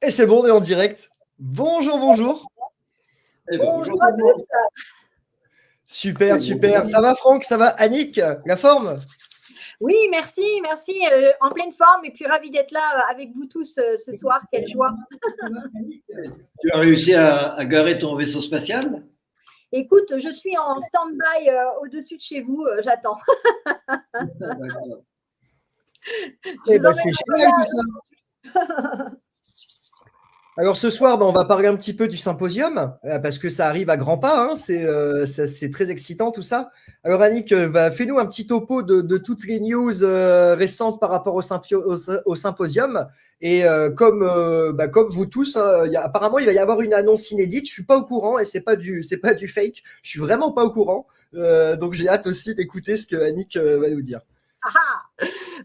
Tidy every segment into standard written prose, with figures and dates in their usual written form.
Et c'est bon, on est en direct. Bonjour, bonjour. Eh ben, Bonjour à tous. Super, super. Ça va, Franck? Ça va, Annick? La forme? Oui, merci, merci. En pleine forme et puis ravi d'être là avec vous tous ce soir. Quelle joie. Tu as réussi à garer ton vaisseau spatial? Écoute, je suis en stand-by au-dessus de chez vous. J'attends. D'accord. Eh ben, c'est génial tout ça. Alors ce soir, on va parler un petit peu du symposium, parce que ça arrive à grands pas, hein, c'est très excitant tout ça. Alors Annick, fais-nous un petit topo de toutes les news récentes par rapport au symposium. Et comme vous tous, hein, apparemment il va y avoir une annonce inédite. Je suis pas au courant et c'est pas du fake. Je suis vraiment pas au courant. Donc j'ai hâte aussi d'écouter ce que Annick va nous dire.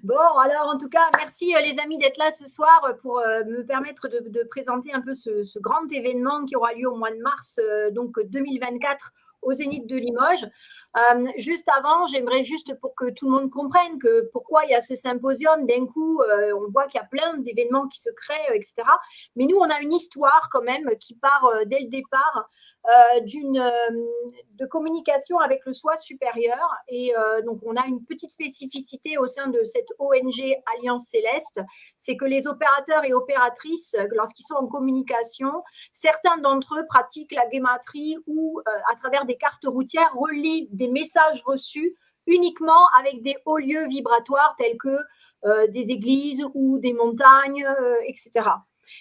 Bon, alors en tout cas, merci les amis d'être là ce soir pour me permettre de présenter un peu ce grand événement qui aura lieu au mois de mars donc 2024 au Zénith de Limoges. Juste avant, j'aimerais juste pour que tout le monde comprenne que pourquoi il y a ce symposium, d'un coup, on voit qu'il y a plein d'événements qui se créent, etc. Mais nous, on a une histoire quand même qui part dès le départ de communication avec le soi supérieur. Et donc, on a une petite spécificité au sein de cette ONG Alliance Céleste, c'est que les opérateurs et opératrices, lorsqu'ils sont en communication, certains d'entre eux pratiquent la guématrie ou, à travers des cartes routières, relient des messages reçus uniquement avec des hauts lieux vibratoires tels que des églises ou des montagnes, etc.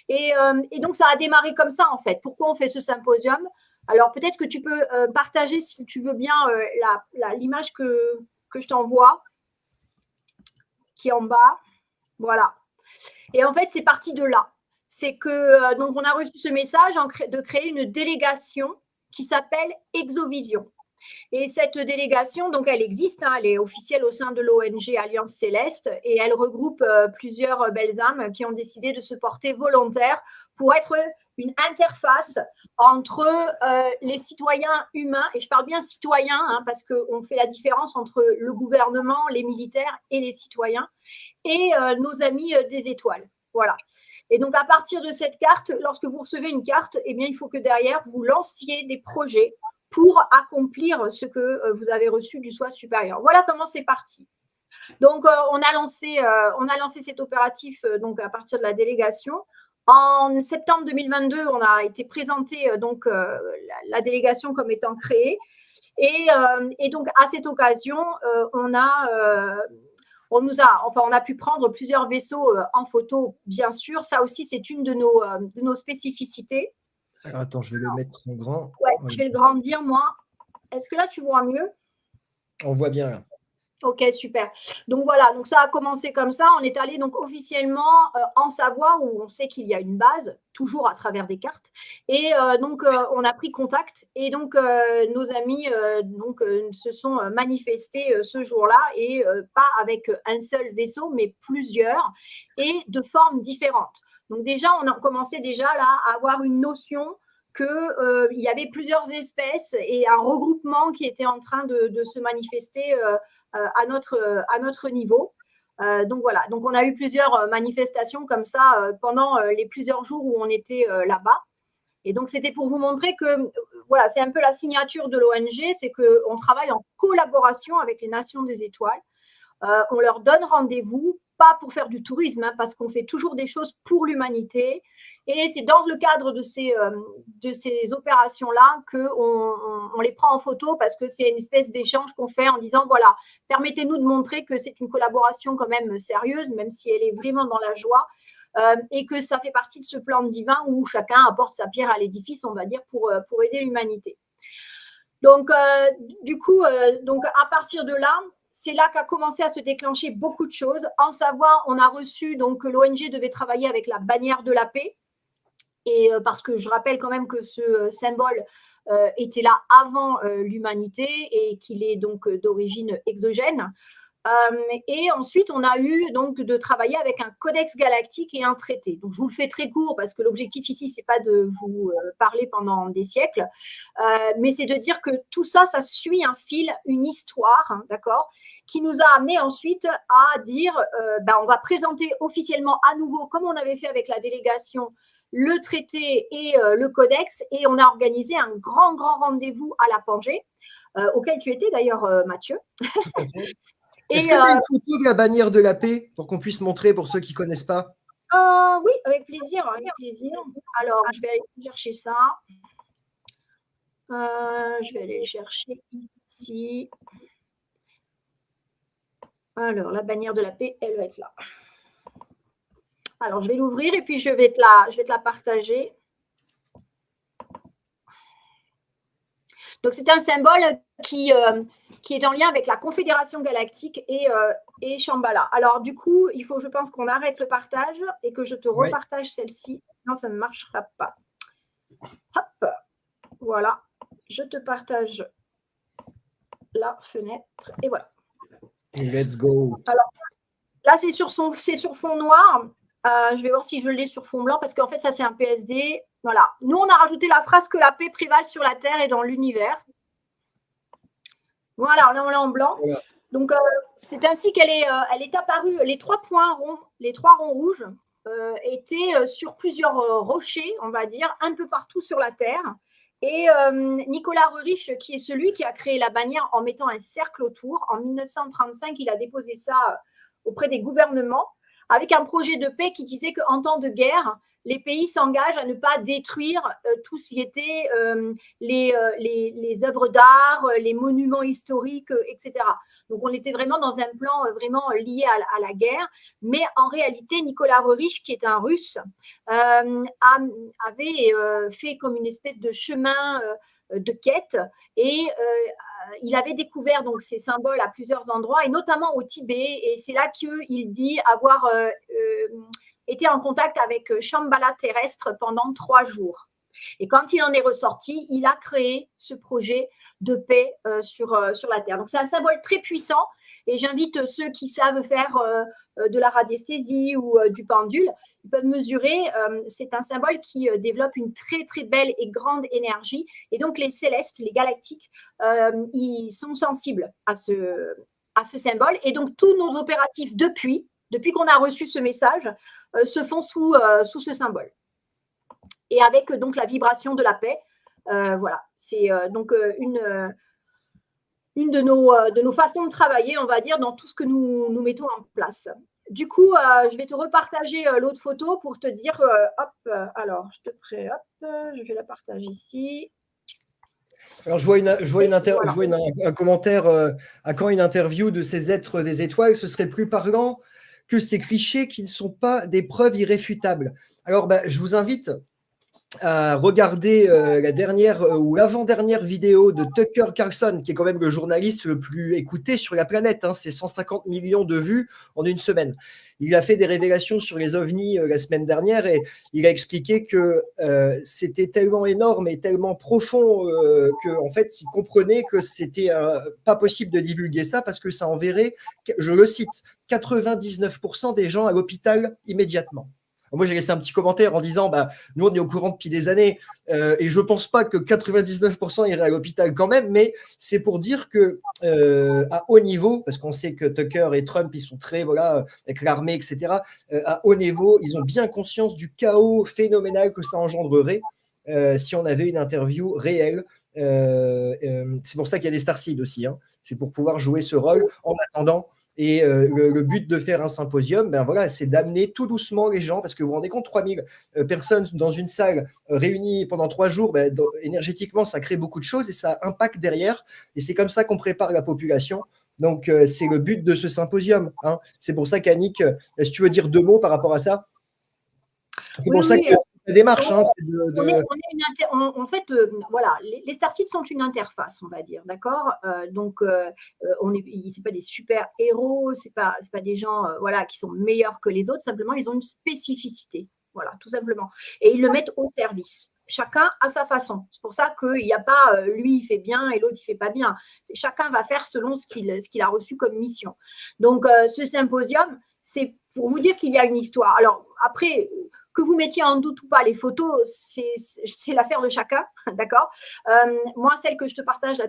Et donc, ça a démarré comme ça, en fait. Pourquoi on fait ce symposium? Alors, peut-être que tu peux partager, si tu veux bien, l'image que je t'envoie, qui est en bas. Voilà. Et en fait, c'est parti de là. C'est que, donc, on a reçu ce message de créer une délégation qui s'appelle Exovision. Et cette délégation, donc, elle existe, hein, elle est officielle au sein de l'ONG Alliance Céleste et elle regroupe plusieurs belles âmes qui ont décidé de se porter volontaires pour être une interface entre les citoyens humains, et je parle bien citoyens, hein, parce qu'on fait la différence entre le gouvernement, les militaires et les citoyens, et nos amis des étoiles. Voilà. Et donc, à partir de cette carte, lorsque vous recevez une carte, eh bien, il faut que derrière, vous lanciez des projets pour accomplir ce que vous avez reçu du soi supérieur. Voilà comment c'est parti. Donc, on a lancé cet opératif donc à partir de la délégation. En septembre 2022, on a été présenté la délégation comme étant créée. Et donc, à cette occasion, on a pu prendre plusieurs vaisseaux en photo, bien sûr. Ça aussi, c'est une de nos spécificités. Alors attends, je vais le mettre en grand. Ouais, je vais le grandir, moi. Est-ce que là, tu vois mieux? On voit bien là. Ok, super. Donc voilà, donc ça a commencé comme ça. On est allé donc officiellement en Savoie où on sait qu'il y a une base, toujours à travers des cartes. Et donc on a pris contact et donc nos amis se sont manifestés ce jour-là et pas avec un seul vaisseau, mais plusieurs et de formes différentes. Donc déjà, on a commencé déjà là à avoir une notion qu'il y avait plusieurs espèces et un regroupement qui était en train de se manifester à notre niveau. Donc voilà, donc on a eu plusieurs manifestations comme ça pendant les plusieurs jours où on était là-bas. Et donc c'était pour vous montrer que voilà, c'est un peu la signature de l'ONG, c'est qu'on travaille en collaboration avec les Nations des Étoiles. On leur donne rendez-vous, pas pour faire du tourisme, hein, parce qu'on fait toujours des choses pour l'humanité. Et c'est dans le cadre de ces opérations-là qu'on les prend en photo parce que c'est une espèce d'échange qu'on fait en disant, voilà, permettez-nous de montrer que c'est une collaboration quand même sérieuse, même si elle est vraiment dans la joie, et que ça fait partie de ce plan divin où chacun apporte sa pierre à l'édifice, on va dire, pour aider l'humanité. Donc, du coup, à partir de là, c'est là qu'a commencé à se déclencher beaucoup de choses. En Savoie, on a reçu, donc l'ONG devait travailler avec la bannière de la paix. Et parce que je rappelle quand même que ce symbole était là avant l'humanité et qu'il est donc d'origine exogène. Et ensuite, on a eu donc de travailler avec un codex galactique et un traité. Donc, je vous le fais très court parce que l'objectif ici, c'est pas de vous parler pendant des siècles, mais c'est de dire que tout ça, ça suit un fil, une histoire, hein, d'accord, qui nous a amené ensuite à dire, on va présenter officiellement à nouveau, comme on avait fait avec la délégation, le traité et le codex, et on a organisé un grand rendez-vous à la Pangée, auquel tu étais d'ailleurs, Mathieu. Tout à fait. Est-ce que tu as une photo de la bannière de la paix pour qu'on puisse montrer pour ceux qui ne connaissent pas? Oui, avec plaisir, avec plaisir. Alors, je vais aller chercher ça. Je vais aller chercher ici. Alors, la bannière de la paix, elle va être là. Alors, je vais l'ouvrir et puis je vais te la partager. Donc, c'est un symbole qui est en lien avec la Confédération Galactique et Shambhala. Alors, du coup, il faut, je pense, qu'on arrête le partage et que je te repartage celle-ci. Sinon, ça ne marchera pas. Hop, voilà. Je te partage la fenêtre et voilà. Let's go. Alors, là, c'est sur fond noir. Je vais voir si je l'ai sur fond blanc parce qu'en fait, ça, c'est un PSD. Voilà. Nous, on a rajouté la phrase que la paix prévale sur la Terre et dans l'univers. Voilà, on est en blanc. Voilà. Donc, c'est ainsi qu'elle est apparue. Les trois ronds rouges étaient sur plusieurs rochers, on va dire, un peu partout sur la Terre. Et Nicolas Rurich, qui est celui qui a créé la bannière en mettant un cercle autour, en 1935, il a déposé ça auprès des gouvernements avec un projet de paix qui disait qu'en temps de guerre, les pays s'engagent à ne pas détruire tout ce qui était les œuvres d'art, les monuments historiques, etc. Donc, on était vraiment dans un plan vraiment lié à la guerre. Mais en réalité, Nicolas Rurich, qui est un Russe, avait fait comme une espèce de chemin de quête et il avait découvert donc ces symboles à plusieurs endroits et notamment au Tibet. Et c'est là qu'il dit avoir été en contact avec Shambhala terrestre pendant 3 jours. Et quand il en est ressorti, il a créé ce projet de paix sur la Terre. Donc, c'est un symbole très puissant et j'invite ceux qui savent faire de la radiesthésie ou du pendule, ils peuvent mesurer. C'est un symbole qui développe une très, très belle et grande énergie. Et donc, les célestes, les galactiques, ils sont sensibles à ce symbole. Et donc, tous nos opératifs depuis qu'on a reçu ce message, se font sous ce symbole. Et avec donc la vibration de la paix, voilà, c'est donc une de nos façons de travailler, on va dire, dans tout ce que nous mettons en place. Du coup, je vais te repartager l'autre photo pour te dire, hop, alors, je vais la partager ici. Alors, je vois un commentaire à quand une interview de ces êtres des étoiles, ce serait plus parlant que ces clichés qui ne sont pas des preuves irréfutables. Alors, je vous invite à regarder la dernière ou l'avant-dernière vidéo de Tucker Carlson, qui est quand même le journaliste le plus écouté sur la planète. Hein, c'est 150 millions de vues en une semaine. Il a fait des révélations sur les ovnis la semaine dernière et il a expliqué que c'était tellement énorme et tellement profond qu'en fait, il comprenait que c'était pas possible de divulguer ça parce que ça enverrait, je le cite, 99% des gens à l'hôpital immédiatement. Moi, j'ai laissé un petit commentaire en disant nous, on est au courant depuis des années et je ne pense pas que 99% iraient à l'hôpital quand même, mais c'est pour dire que à haut niveau, parce qu'on sait que Tucker et Trump, ils sont très, voilà, avec l'armée, etc., à haut niveau, ils ont bien conscience du chaos phénoménal que ça engendrerait si on avait une interview réelle. C'est pour ça qu'il y a des Starseeds aussi. Hein. C'est pour pouvoir jouer ce rôle en attendant. Et le but de faire un symposium, voilà, c'est d'amener tout doucement les gens, parce que vous vous rendez compte, 3000 personnes dans une salle réunies pendant 3 jours, énergétiquement, ça crée beaucoup de choses et ça impacte derrière. Et c'est comme ça qu'on prépare la population. Donc, c'est le but de ce symposium. Hein. C'est pour ça qu'Annick, si tu veux dire 2 mots par rapport à ça. C'est pour ça que la démarche, hein, c'est en fait, voilà, les Starseeds sont une interface, on va dire, d'accord. Donc, c'est pas des super héros, c'est pas des gens, voilà, qui sont meilleurs que les autres. Simplement, ils ont une spécificité, voilà, tout simplement, et ils le mettent au service. Chacun à sa façon. C'est pour ça qu'il n'y a pas lui il fait bien et l'autre il fait pas bien. Chacun va faire selon ce qu'il a reçu comme mission. Donc, ce symposium, c'est pour vous dire qu'il y a une histoire. Alors après, que vous mettiez en doute ou pas les photos, c'est l'affaire de chacun, d'accord. Moi, celle que je te partage là,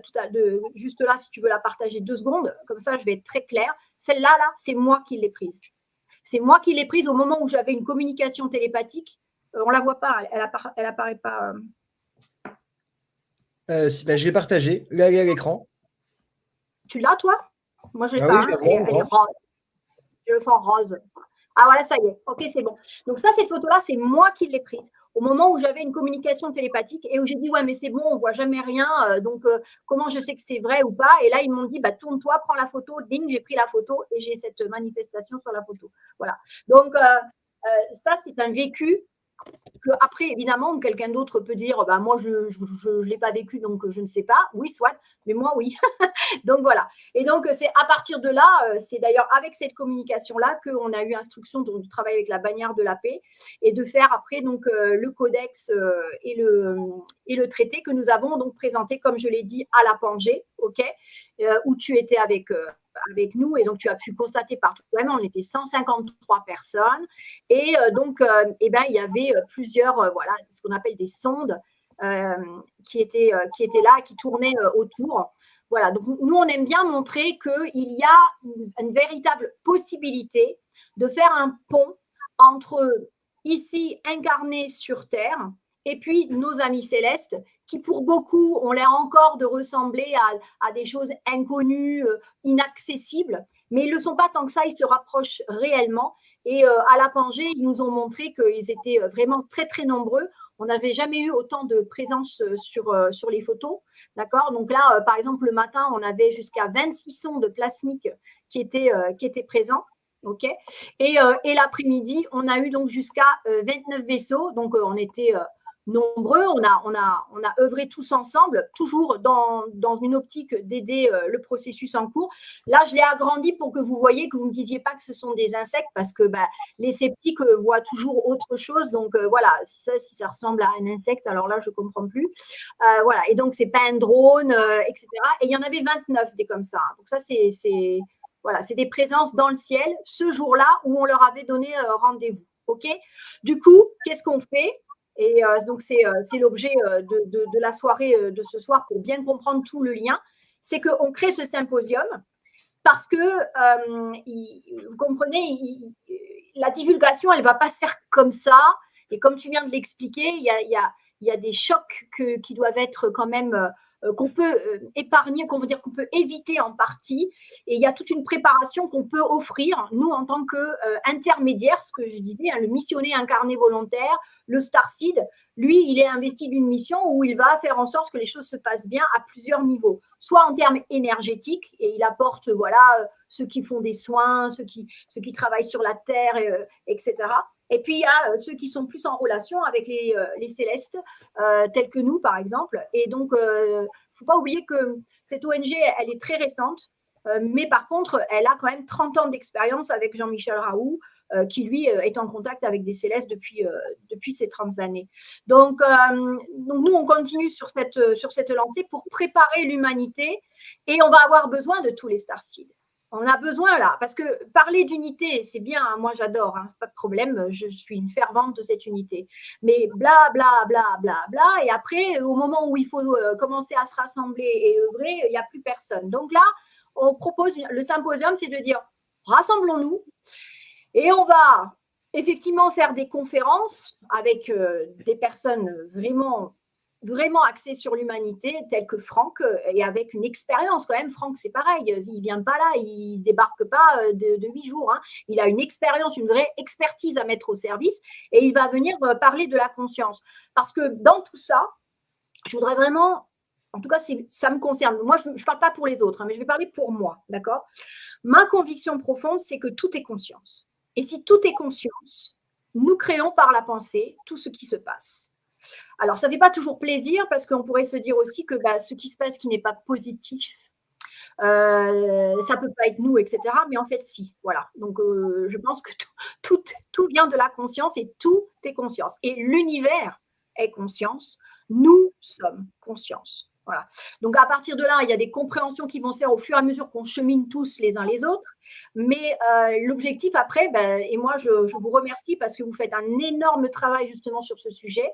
juste là, si tu veux la partager 2 secondes, comme ça, je vais être très claire. Celle-là, c'est moi qui l'ai prise. C'est moi qui l'ai prise au moment où j'avais une communication télépathique On la voit pas, elle apparaît pas. J'ai partagé. Là, elle est à l'écran. Tu l'as, toi? Moi, je l'ai Ah pas. oui, je la vois en Elle est grand. rose. Je le fais en rose. Ah voilà, ça y est. Ok, c'est bon. Donc ça, cette photo-là, c'est moi qui l'ai prise. Au moment où j'avais une communication télépathique et où j'ai dit, ouais, mais c'est bon, on voit jamais rien. Donc, comment je sais que c'est vrai ou pas? Et là, ils m'ont dit, bah, tourne-toi, prends la photo. Ding, j'ai pris la photo et j'ai cette manifestation sur la photo. Voilà. Donc, ça, c'est un vécu que après, évidemment, quelqu'un d'autre peut dire, bah, moi, je ne l'ai pas vécu, donc je ne sais pas. Oui, soit, mais moi, oui. Donc voilà. Et donc c'est à partir de là, c'est d'ailleurs avec cette communication-là qu'on a eu instruction de travailler avec la bannière de la paix et de faire après donc le codex et le traité que nous avons donc présenté, comme je l'ai dit, à la Pangée, ok, où tu étais avec nous et donc tu as pu constater partout. Vraiment, on était 153 personnes et donc il y avait plusieurs voilà ce qu'on appelle des sondes qui étaient là, qui tournaient autour. Voilà, donc nous, on aime bien montrer qu'il y a une véritable possibilité de faire un pont entre ici incarné sur Terre et puis nos amis célestes qui, pour beaucoup, ont l'air encore de ressembler à des choses inconnues, inaccessibles, mais ils ne le sont pas tant que ça, ils se rapprochent réellement. Et à la Pangée, ils nous ont montré qu'ils étaient vraiment très, très nombreux. On n'avait jamais eu autant de présence sur les photos. D'accord. Donc là, par exemple, le matin, on avait jusqu'à 26 sondes plasmiques qui étaient présents. OK. Et l'après-midi, on a eu donc jusqu'à 29 vaisseaux. Donc, on était nombreux. On a œuvré tous ensemble, toujours dans une optique d'aider le processus en cours. Là, je l'ai agrandi pour que vous voyez, que vous ne me disiez pas que ce sont des insectes, parce que les sceptiques voient toujours autre chose. Donc, voilà, ça, si ça ressemble à un insecte, alors là, je ne comprends plus. Voilà, et donc, ce n'est pas un drone, etc. Et il y en avait 29 des comme ça. Donc, ça, c'est voilà, c'est des présences dans le ciel ce jour-là où on leur avait donné rendez-vous. OK. Du coup, qu'est-ce qu'on fait? Et donc, c'est l'objet de la soirée de ce soir pour bien comprendre tout le lien. C'est qu'on crée ce symposium parce que, vous comprenez, la divulgation, elle ne va pas se faire comme ça. Et comme tu viens de l'expliquer, il y a des chocs qui doivent être quand même qu'on peut épargner, qu'on veut dire qu'on peut éviter en partie. Et il y a toute une préparation qu'on peut offrir, nous, en tant qu'intermédiaire, ce que je disais, hein, le missionnaire incarné volontaire, le Starseed, lui, il est investi d'une mission où il va faire en sorte que les choses se passent bien à plusieurs niveaux, soit en termes énergétiques, et il apporte voilà, ceux qui font des soins, ceux qui travaillent sur la terre, etc. Et puis, il y a ceux qui sont plus en relation avec les célestes, tels que nous, par exemple. Et donc, il ne faut pas oublier que cette ONG, elle est très récente, mais par contre, elle a quand même 30 ans d'expérience avec Jean-Michel Raoult, qui, lui, est en contact avec des célestes depuis ces 30 années. Donc, nous, on continue sur cette lancée pour préparer l'humanité et on va avoir besoin de tous les starseeds. On a besoin là, parce que parler d'unité, c'est bien, hein, moi j'adore, hein, c'est pas de problème, je suis une fervente de cette unité. Mais bla, bla, bla, bla, bla, et après, au moment où il faut commencer à se rassembler et œuvrer, il n'y a plus personne. Donc là, on propose, le symposium, c'est de dire, rassemblons-nous, et on va effectivement faire des conférences avec des personnes vraiment axées sur l'humanité, telles que Franck, et avec une expérience quand même. Franck, c'est pareil, il ne vient pas là, il ne débarque pas de 8 jours. Hein. Il a une expérience, une vraie expertise à mettre au service, et il va venir parler de la conscience. Parce que dans tout ça, je voudrais vraiment, en tout cas, ça me concerne. Moi, je ne parle pas pour les autres, hein, mais je vais parler pour moi, d'accord ? Ma conviction profonde, c'est que tout est conscience. Et si tout est conscience, nous créons par la pensée tout ce qui se passe. Alors, ça ne fait pas toujours plaisir parce qu'on pourrait se dire aussi que ce qui se passe qui n'est pas positif, ça ne peut pas être nous, etc. Mais en fait, si. Voilà. Donc, je pense que tout vient de la conscience et tout est conscience. Et l'univers est conscience. Nous sommes conscience. Voilà. Donc, à partir de là, il y a des compréhensions qui vont se faire au fur et à mesure qu'on chemine tous les uns les autres. Mais l'objectif après, et moi, je vous remercie parce que vous faites un énorme travail justement sur ce sujet.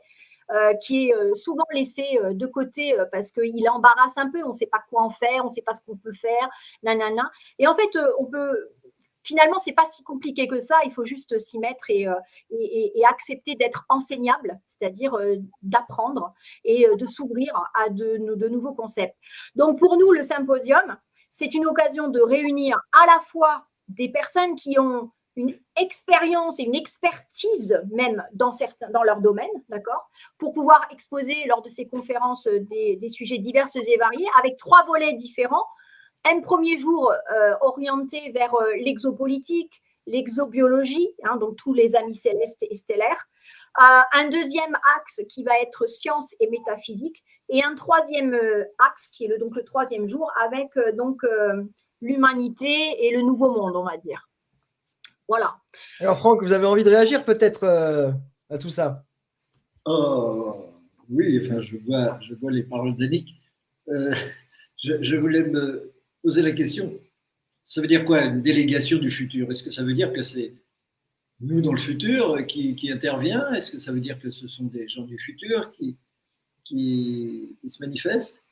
Qui est souvent laissé de côté parce qu'il embarrasse un peu, on ne sait pas quoi en faire, on ne sait pas ce qu'on peut faire, nanana. Et en fait, on peut finalement, c'est pas si compliqué que ça. Il faut juste s'y mettre et accepter d'être enseignable, c'est-à-dire d'apprendre et de s'ouvrir à de nouveaux concepts. Donc, pour nous, le symposium, c'est une occasion de réunir à la fois des personnes qui ont une expérience et une expertise même dans leur domaine, d'accord, pour pouvoir exposer lors de ces conférences des sujets divers et variés avec 3 volets différents. Un premier jour orienté vers l'exopolitique, l'exobiologie, hein, donc tous les amis célestes et stellaires. Un deuxième axe qui va être science et métaphysique. Et un troisième axe qui est donc le 3e jour avec l'humanité et le nouveau monde, on va dire. Voilà. Alors Franck, vous avez envie de réagir peut-être à tout ça? Oui, enfin, je vois les paroles d'Annick. Je voulais me poser la question, ça veut dire quoi une délégation du futur? Est-ce que ça veut dire que c'est nous dans le futur qui intervient? Est-ce que ça veut dire que ce sont des gens du futur qui se manifestent?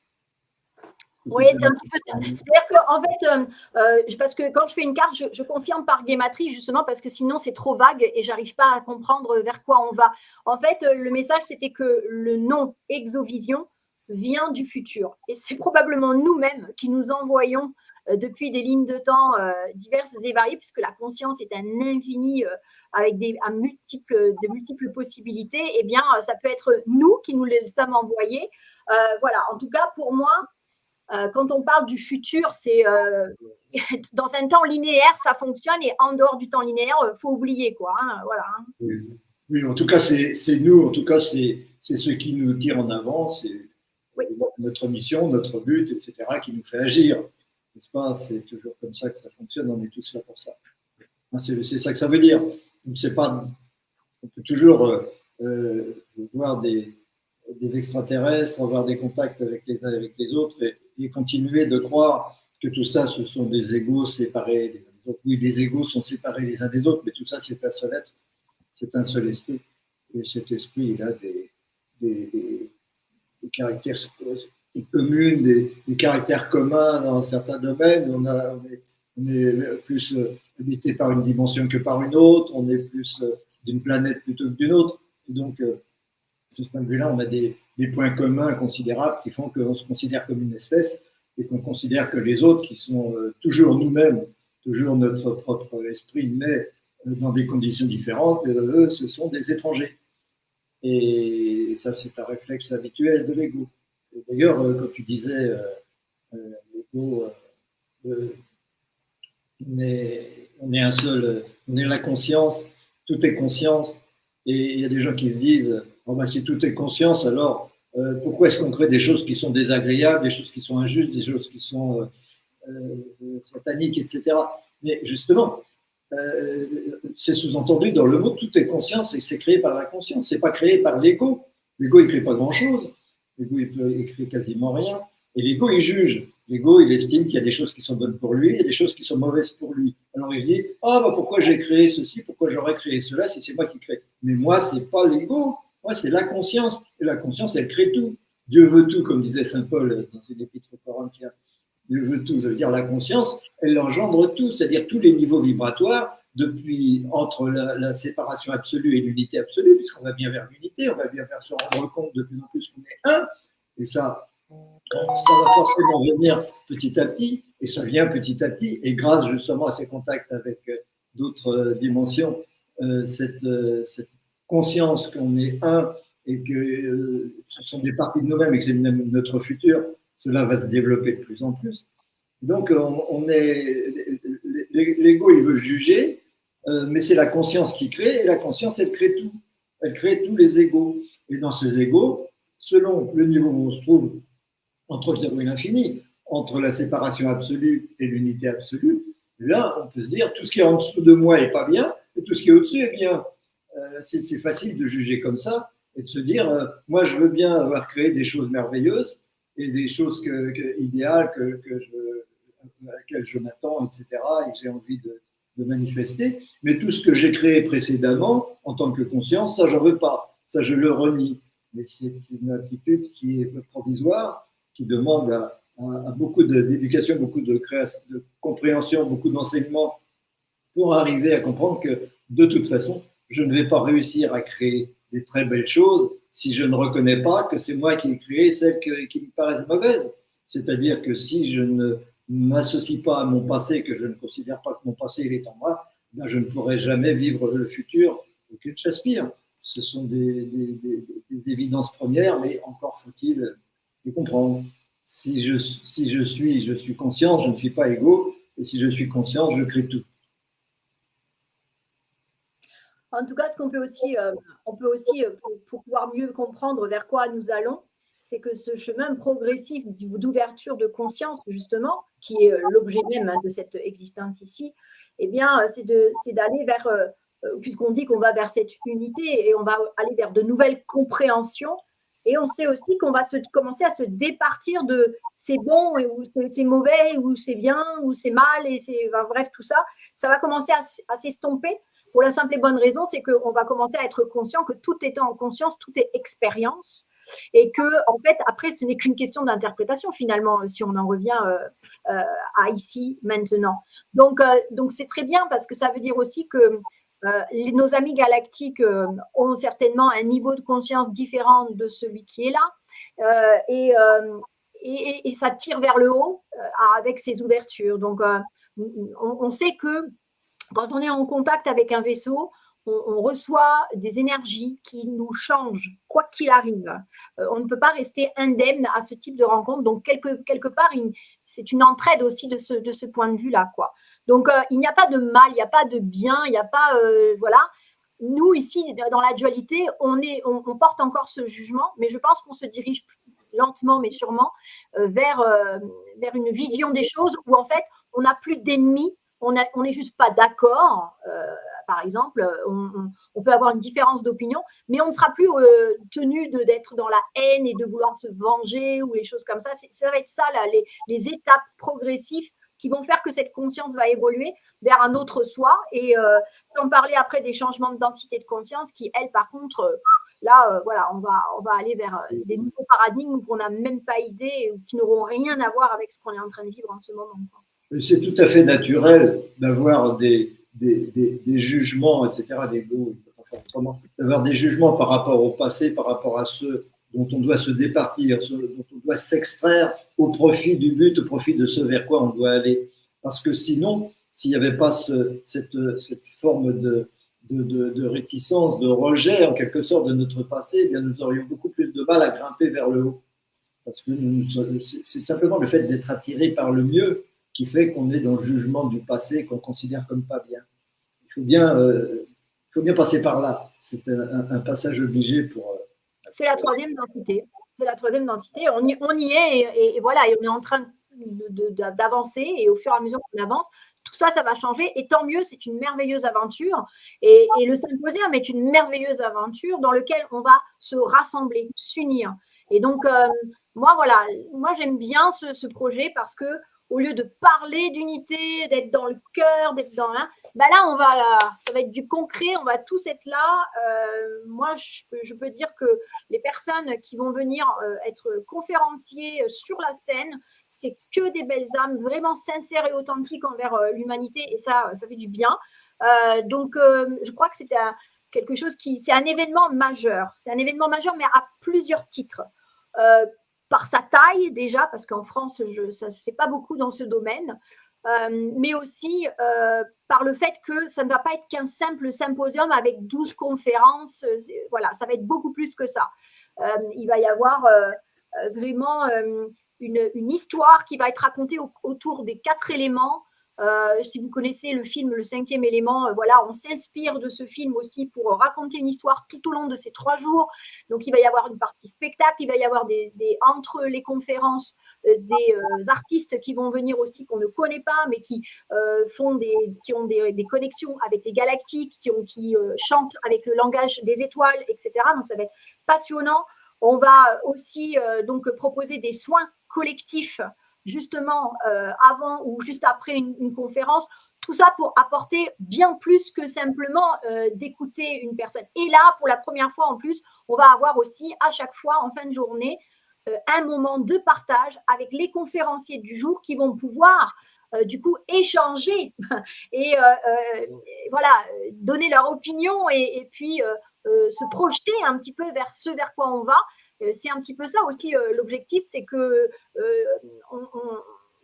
Oui, c'est un petit peu ça. C'est-à-dire qu'en fait, parce que quand je fais une carte, je confirme par guématrie, justement, parce que sinon, c'est trop vague et j'arrive pas à comprendre vers quoi on va. En fait, le message, c'était que le nom Exovision vient du futur. Et c'est probablement nous-mêmes qui nous envoyons depuis des lignes de temps diverses et variées, puisque la conscience est un infini avec de multiples possibilités. Eh bien, ça peut être nous qui nous les sommes envoyés. Voilà, en tout cas, pour moi, quand on parle du futur, c'est dans un temps linéaire, ça fonctionne, et en dehors du temps linéaire, il faut oublier, quoi. Hein, voilà. Oui, en tout cas, c'est nous, en tout cas, c'est ce qui nous tire en avant, c'est notre mission, notre but, etc., qui nous fait agir. N'est-ce pas? C'est toujours comme ça que ça fonctionne, on est tous là pour ça. C'est ça que ça veut dire. C'est pas, on peut toujours voir des extraterrestres, avoir des contacts avec les uns et avec les autres et continuer de croire que tout ça, ce sont des égos séparés les uns des autres. Oui, les égos sont séparés les uns des autres, mais tout ça, c'est un seul être, c'est un seul esprit. Et cet esprit, il a des caractères communs, des caractères communs dans certains domaines. On est plus habité par une dimension que par une autre, on est plus d'une planète plutôt que d'une autre. Et donc, de ce point de vue-là, on a des points communs considérables qui font qu'on se considère comme une espèce et qu'on considère que les autres, qui sont toujours nous-mêmes, toujours notre propre esprit, mais dans des conditions différentes, eux, ce sont des étrangers. Et ça, c'est un réflexe habituel de l'ego. D'ailleurs, quand tu disais l'ego, on est un seul, on est la conscience, tout est conscience. Et il y a des gens qui se disent, oh ben, si tout est conscience, alors pourquoi est-ce qu'on crée des choses qui sont désagréables, des choses qui sont injustes, des choses qui sont sataniques, etc. Mais justement, c'est sous-entendu dans le mot tout est conscience et c'est créé par la conscience, c'est pas créé par l'ego. L'ego, il crée pas grand-chose. L'ego, il crée quasiment rien. Et l'ego, il juge. L'ego, il estime qu'il y a des choses qui sont bonnes pour lui et des choses qui sont mauvaises pour lui. Alors il dit, ah bah pourquoi j'ai créé ceci, pourquoi j'aurais créé cela si c'est moi qui crée. Mais moi, c'est pas l'ego, moi c'est la conscience. Et la conscience, elle crée tout. Dieu veut tout, comme disait saint Paul dans une épître aux Corinthiens. Dieu veut tout, ça veut dire la conscience, elle engendre tout, c'est-à-dire tous les niveaux vibratoires, depuis entre la séparation absolue et l'unité absolue, puisqu'on va bien vers l'unité, on va bien vers se rendre compte de plus en plus qu'on est un. Et ça va forcément venir petit à petit, et ça vient petit à petit, et grâce justement à ces contacts avec d'autres dimensions, cette conscience qu'on est un et que ce sont des parties de nous-mêmes et que c'est même notre futur, cela va se développer de plus en plus. Donc, l'ego, il veut juger, mais c'est la conscience qui crée, et la conscience, elle crée tout. Elle crée tous les égos. Et dans ces égos, selon le niveau où on se trouve, entre le zéro et l'infini, entre la séparation absolue et l'unité absolue, là, on peut se dire, tout ce qui est en dessous de moi n'est pas bien, et tout ce qui est au-dessus est bien. C'est facile de juger comme ça, et de se dire, moi, je veux bien avoir créé des choses merveilleuses, et des choses idéales à laquelle je m'attends, etc., et que j'ai envie de manifester. Mais tout ce que j'ai créé précédemment, en tant que conscience, ça, j'en veux pas. Ça, je le renie. Mais c'est une attitude qui est provisoire, qui demande à beaucoup d'éducation, beaucoup de création, de compréhension, beaucoup d'enseignement pour arriver à comprendre que de toute façon, je ne vais pas réussir à créer des très belles choses si je ne reconnais pas que c'est moi qui ai créé celles qui me paraissent mauvaises. C'est-à-dire que si je ne m'associe pas à mon passé, que je ne considère pas que mon passé il est en moi, ben je ne pourrai jamais vivre le futur auquel j'aspire. Ce sont des évidences premières, mais encore faut-il les comprendre. Si je suis conscient, je ne suis pas égaux, et si je suis conscient, je crée tout. En tout cas, ce qu'on peut aussi, pour pouvoir mieux comprendre vers quoi nous allons, c'est que ce chemin progressif d'ouverture de conscience, justement, qui est l'objet même de cette existence ici, eh bien, c'est d'aller vers, puisqu'on dit qu'on va vers cette unité et on va aller vers de nouvelles compréhensions. Et on sait aussi qu'on va commencer à se départir de c'est bon ou c'est mauvais ou c'est bien ou c'est mal et enfin, bref, tout ça, ça va commencer à s'estomper. Pour la simple et bonne raison, c'est qu'on va commencer à être conscient que tout étant en conscience, tout est expérience. Et que, en fait, après, ce n'est qu'une question d'interprétation, finalement, si on en revient à ici, maintenant. Donc, c'est très bien parce que ça veut dire aussi que nos amis galactiques ont certainement un niveau de conscience différent de celui qui est là. Et ça tire vers le haut avec ces ouvertures. Donc, on sait que quand on est en contact avec un vaisseau, on reçoit des énergies qui nous changent, quoi qu'il arrive. On ne peut pas rester indemne à ce type de rencontre. Donc, quelque part, c'est une entraide aussi de ce point de vue-là, quoi. Donc, il n'y a pas de mal, il n'y a pas de bien, il n'y a pas… voilà. Nous, ici, dans la dualité, on porte encore ce jugement, mais je pense qu'on se dirige lentement, mais sûrement, vers une vision des choses où, en fait, on n'a plus d'ennemis. On n'est juste pas d'accord, par exemple, on peut avoir une différence d'opinion, mais on ne sera plus tenu d'être dans la haine et de vouloir se venger ou les choses comme ça. Ça va être ça, là, les étapes progressives qui vont faire que cette conscience va évoluer vers un autre soi. Et sans parler après des changements de densité de conscience qui, elles, par contre, là, voilà, on va aller vers des nouveaux paradigmes qu'on n'a même pas idée ou qui n'auront rien à voir avec ce qu'on est en train de vivre en ce moment. C'est tout à fait naturel d'avoir des jugements, etc., d'avoir des jugements par rapport au passé, par rapport à ceux dont on doit se départir, ceux dont on doit s'extraire au profit du but, au profit de ce vers quoi on doit aller. Parce que sinon, s'il n'y avait pas cette forme de réticence, de rejet en quelque sorte de notre passé, eh bien nous aurions beaucoup plus de mal à grimper vers le haut. Parce que c'est simplement le fait d'être attiré par le mieux qui fait qu'on est dans le jugement du passé qu'on considère comme pas bien. Il faut bien passer par là. C'est un passage obligé pour… C'est la troisième densité. C'est la troisième densité. On y est et voilà, et on est en train d'avancer et au fur et à mesure qu'on avance, tout ça, ça va changer et tant mieux, c'est une merveilleuse aventure et le symposium est une merveilleuse aventure dans laquelle on va se rassembler, s'unir. Et donc, moi, j'aime bien ce projet parce que au lieu de parler d'unité, d'être dans le cœur, d'être dans là, ça va être du concret, on va tous être là. Moi, je peux dire que les personnes qui vont venir être conférenciers sur la scène, c'est que des belles âmes vraiment sincères et authentiques envers l'humanité et ça fait du bien. Donc, je crois que c'est quelque chose c'est un événement majeur. C'est un événement majeur, mais à plusieurs titres. Par sa taille déjà, parce qu'en France, ça ne se fait pas beaucoup dans ce domaine, mais aussi par le fait que ça ne va pas être qu'un simple symposium avec 12 conférences. Voilà, ça va être beaucoup plus que ça. Il va y avoir vraiment une histoire qui va être racontée autour des 4 éléments. Si vous connaissez le film Le 5e élément, voilà, on s'inspire de ce film aussi pour raconter une histoire tout au long de ces 3 jours. Donc, il va y avoir une partie spectacle, il va y avoir entre les conférences des artistes qui vont venir aussi qu'on ne connaît pas, mais qui ont des connexions avec les galactiques, qui chantent avec le langage des étoiles, etc. Donc, ça va être passionnant. On va aussi donc proposer des soins collectifs justement avant ou juste après une conférence, tout ça pour apporter bien plus que simplement d'écouter une personne. Et là, pour la première fois en plus, on va avoir aussi à chaque fois en fin de journée un moment de partage avec les conférenciers du jour qui vont pouvoir du coup échanger et voilà, donner leur opinion et puis se projeter un petit peu vers ce vers quoi on va. C'est un petit peu ça aussi l'objectif, c'est que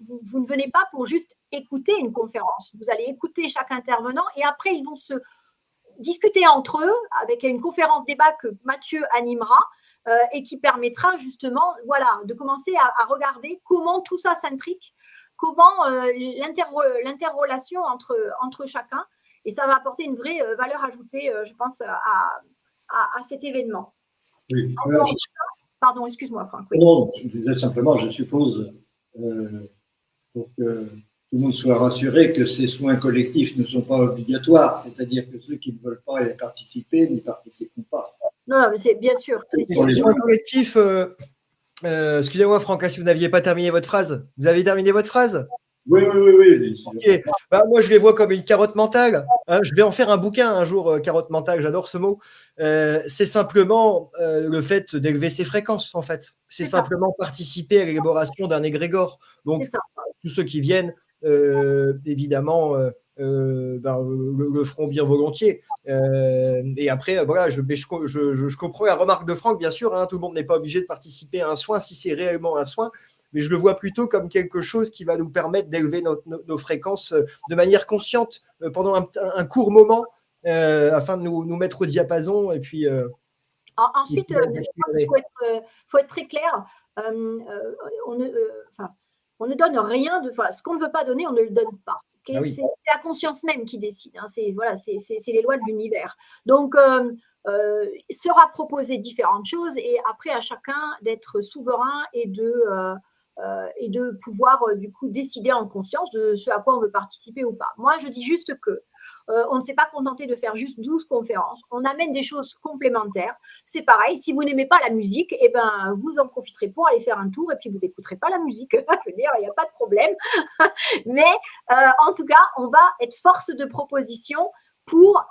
vous ne venez pas pour juste écouter une conférence. Vous allez écouter chaque intervenant et après, ils vont se discuter entre eux avec une conférence débat que Mathieu animera et qui permettra justement voilà, de commencer à regarder comment tout ça s'intrique, comment l'interrelation entre chacun. Et ça va apporter une vraie valeur ajoutée, je pense, à cet événement. Oui. Alors, pardon, excuse-moi, Franck. Oui. Non, je disais simplement, je suppose, pour que tout le monde soit rassuré, que ces soins collectifs ne sont pas obligatoires, c'est-à-dire que ceux qui ne veulent pas y participer n'y participeront pas. Non, mais c'est bien sûr. Ces soins collectifs, excusez-moi, Franck, si vous n'aviez pas terminé votre phrase. Vous avez terminé votre phrase? Oui. Okay. Bah, moi, je les vois comme une carotte mentale. Hein. Je vais en faire un bouquin un jour, carotte mentale, j'adore ce mot. C'est simplement le fait d'élever ses fréquences, en fait. C'est simplement participer à l'élaboration d'un égrégore. Donc, tous ceux qui viennent, évidemment, le feront bien volontiers. Et après, voilà, je comprends la remarque de Franck, bien sûr. Hein, tout le monde n'est pas obligé de participer à un soin si c'est réellement un soin. Mais je le vois plutôt comme quelque chose qui va nous permettre d'élever nos fréquences de manière consciente pendant un court moment afin de nous mettre au diapason. Et puis, ensuite, il faut être très clair. On ne donne rien de. Voilà, ce qu'on ne veut pas donner, on ne le donne pas. Okay, c'est la conscience même qui décide. Hein, c'est les lois de l'univers. Donc, sera proposé différentes choses et après à chacun d'être souverain et de pouvoir du coup décider en conscience de ce à quoi on veut participer ou pas. Moi, je dis juste que on ne s'est pas contenté de faire juste 12 conférences. On amène des choses complémentaires. C'est pareil, si vous n'aimez pas la musique, eh ben, vous en profiterez pour aller faire un tour et puis vous n'écouterez pas la musique. Je veux dire, il n'y a pas de problème. Mais en tout cas, on va être force de proposition pour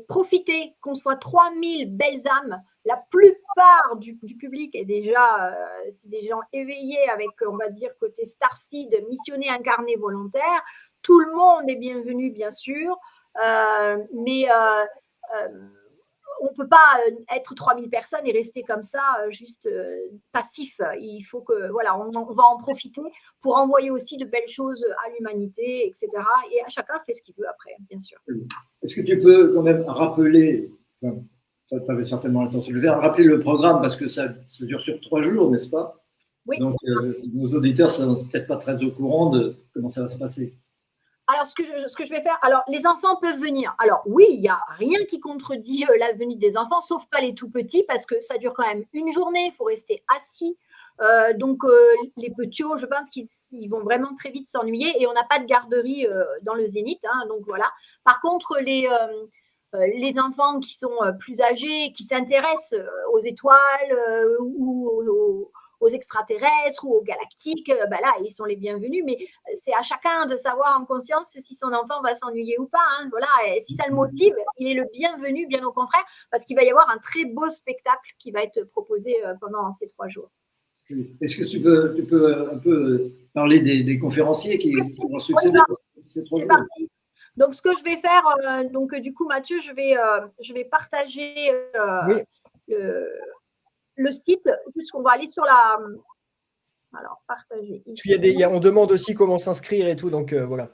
profiter, qu'on soit 3000 belles âmes. La plupart du public est déjà, c'est des gens éveillés avec, on va dire, côté Starseed, missionné, incarné, volontaire. Tout le monde est bienvenu, bien sûr, mais on ne peut pas être 3000 personnes et rester comme ça, juste passif. Il faut que, voilà, on va en profiter pour envoyer aussi de belles choses à l'humanité, etc. Et à chacun fait ce qu'il veut après, bien sûr. Est-ce que tu peux quand même rappeler, tu avais certainement l'intention de le faire, rappeler le programme parce que ça dure sur 3 jours, n'est-ce pas? Oui. Donc, nos auditeurs ne sont peut-être pas très au courant de comment ça va se passer. Alors, ce que je vais faire, alors les enfants peuvent venir. Alors oui, il n'y a rien qui contredit la venue des enfants, sauf pas les tout petits, parce que ça dure quand même une journée, il faut rester assis. Donc les petits, je pense qu'ils vont vraiment très vite s'ennuyer et on n'a pas de garderie dans le Zénith. Hein, donc voilà. Par contre, les enfants qui sont plus âgés, qui s'intéressent aux étoiles ou aux extraterrestres ou aux galactiques, ben là, ils sont les bienvenus. Mais c'est à chacun de savoir en conscience si son enfant va s'ennuyer ou pas. Hein, voilà. Et si ça le motive, il est le bienvenu, bien au contraire, parce qu'il va y avoir un très beau spectacle qui va être proposé pendant ces 3 jours. Est-ce que tu peux un peu parler des conférenciers qui vont succéder? C'est parti. Donc, ce que je vais faire, donc du coup, Mathieu, je vais partager le site, puisqu'on va aller sur la. Alors, partager. On demande aussi comment s'inscrire et tout, donc voilà.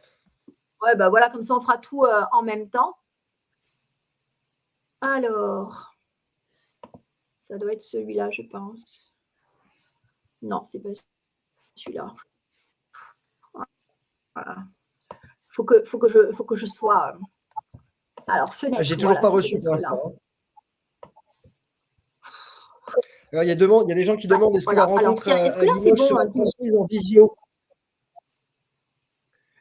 Ouais, ben voilà, comme ça, on fera tout en même temps. Alors, ça doit être celui-là, je pense. Non, c'est pas celui-là. Voilà. Faut que je sois. Alors, fenêtre. J'ai toujours pas reçu pour l'instant. Il y a des gens qui demandent est-ce que la rencontre est-ce que là, c'est bon, sera transmise en visio?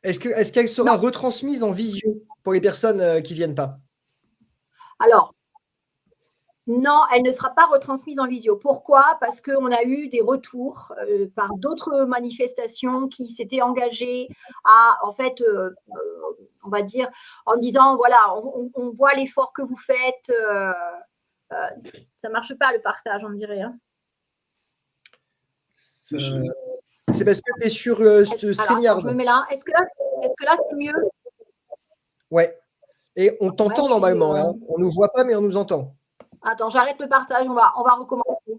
Est-ce qu'elle sera retransmise en visio pour les personnes qui ne viennent pas? Alors, non, elle ne sera pas retransmise en visio. Pourquoi? Parce qu'on a eu des retours par d'autres manifestations qui s'étaient engagées à, en fait, on va dire, en disant, voilà, on voit l'effort que vous faites. Ça ne marche pas le partage, on dirait. Hein. C'est parce que tu es sur StreamYard. Je me mets là. Est-ce que là c'est mieux? Ouais. Et on t'entend normalement. Hein. On ne nous voit pas, mais on nous entend. Attends, j'arrête le partage. On va recommencer.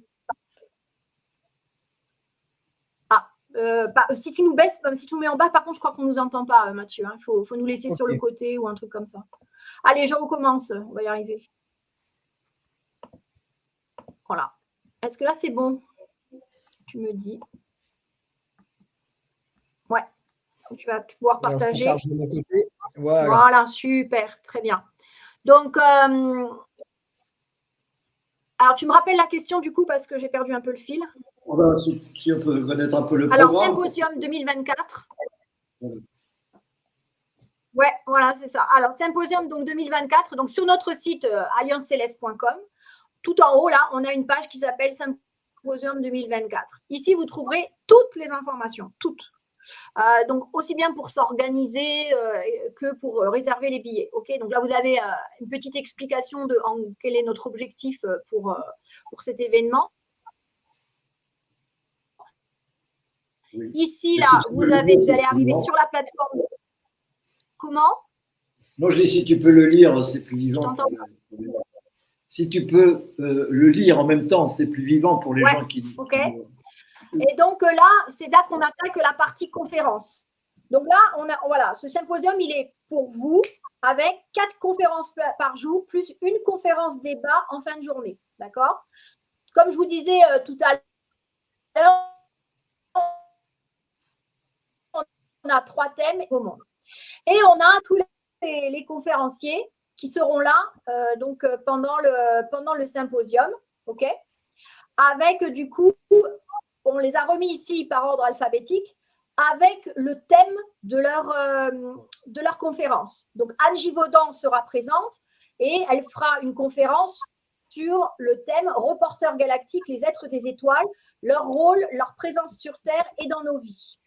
Si tu nous baisses, si tu nous mets en bas, par contre, je crois qu'on ne nous entend pas, Mathieu. Il faut nous laisser sur le côté ou un truc comme ça. Allez, je recommence. On va y arriver. Voilà. Est-ce que là, c'est bon? Tu me dis. Ouais. Tu vas pouvoir partager. Alors, ça charge de mon côté. Voilà, super. Très bien. Donc, alors, tu me rappelles la question du coup parce que j'ai perdu un peu le fil. Si on peut connaître un peu le Alors, programme. Symposium 2024. Ouais, voilà, c'est ça. Alors, Symposium donc 2024, donc sur notre site allianceceleste.com, tout en haut, là, on a une page qui s'appelle Symposium 2024. Ici, vous trouverez toutes les informations, toutes. Donc, aussi bien pour s'organiser que pour réserver les billets. Okay, donc là, vous avez une petite explication de quel est notre objectif pour cet événement. Oui. Ici, là, vous allez arriver sur la plateforme. Comment? Non, je dis si tu peux le lire, c'est plus vivant. Si tu peux le lire en même temps, c'est plus vivant pour les gens qui… Ok. Et donc là, c'est là qu'on attaque la partie conférence. Donc là, voilà, ce symposium, il est pour vous avec 4 conférences par jour, plus une conférence débat en fin de journée. D'accord? Comme je vous disais tout à l'heure, on a 3 thèmes au monde. Et on a tous les conférenciers qui seront là donc pendant le symposium. OK? Avec du coup, on les a remis ici par ordre alphabétique avec le thème de leur conférence. Donc, Anne Givaudan sera présente et elle fera une conférence sur le thème Reporters galactiques, les êtres des étoiles, leur rôle, leur présence sur Terre et dans nos vies.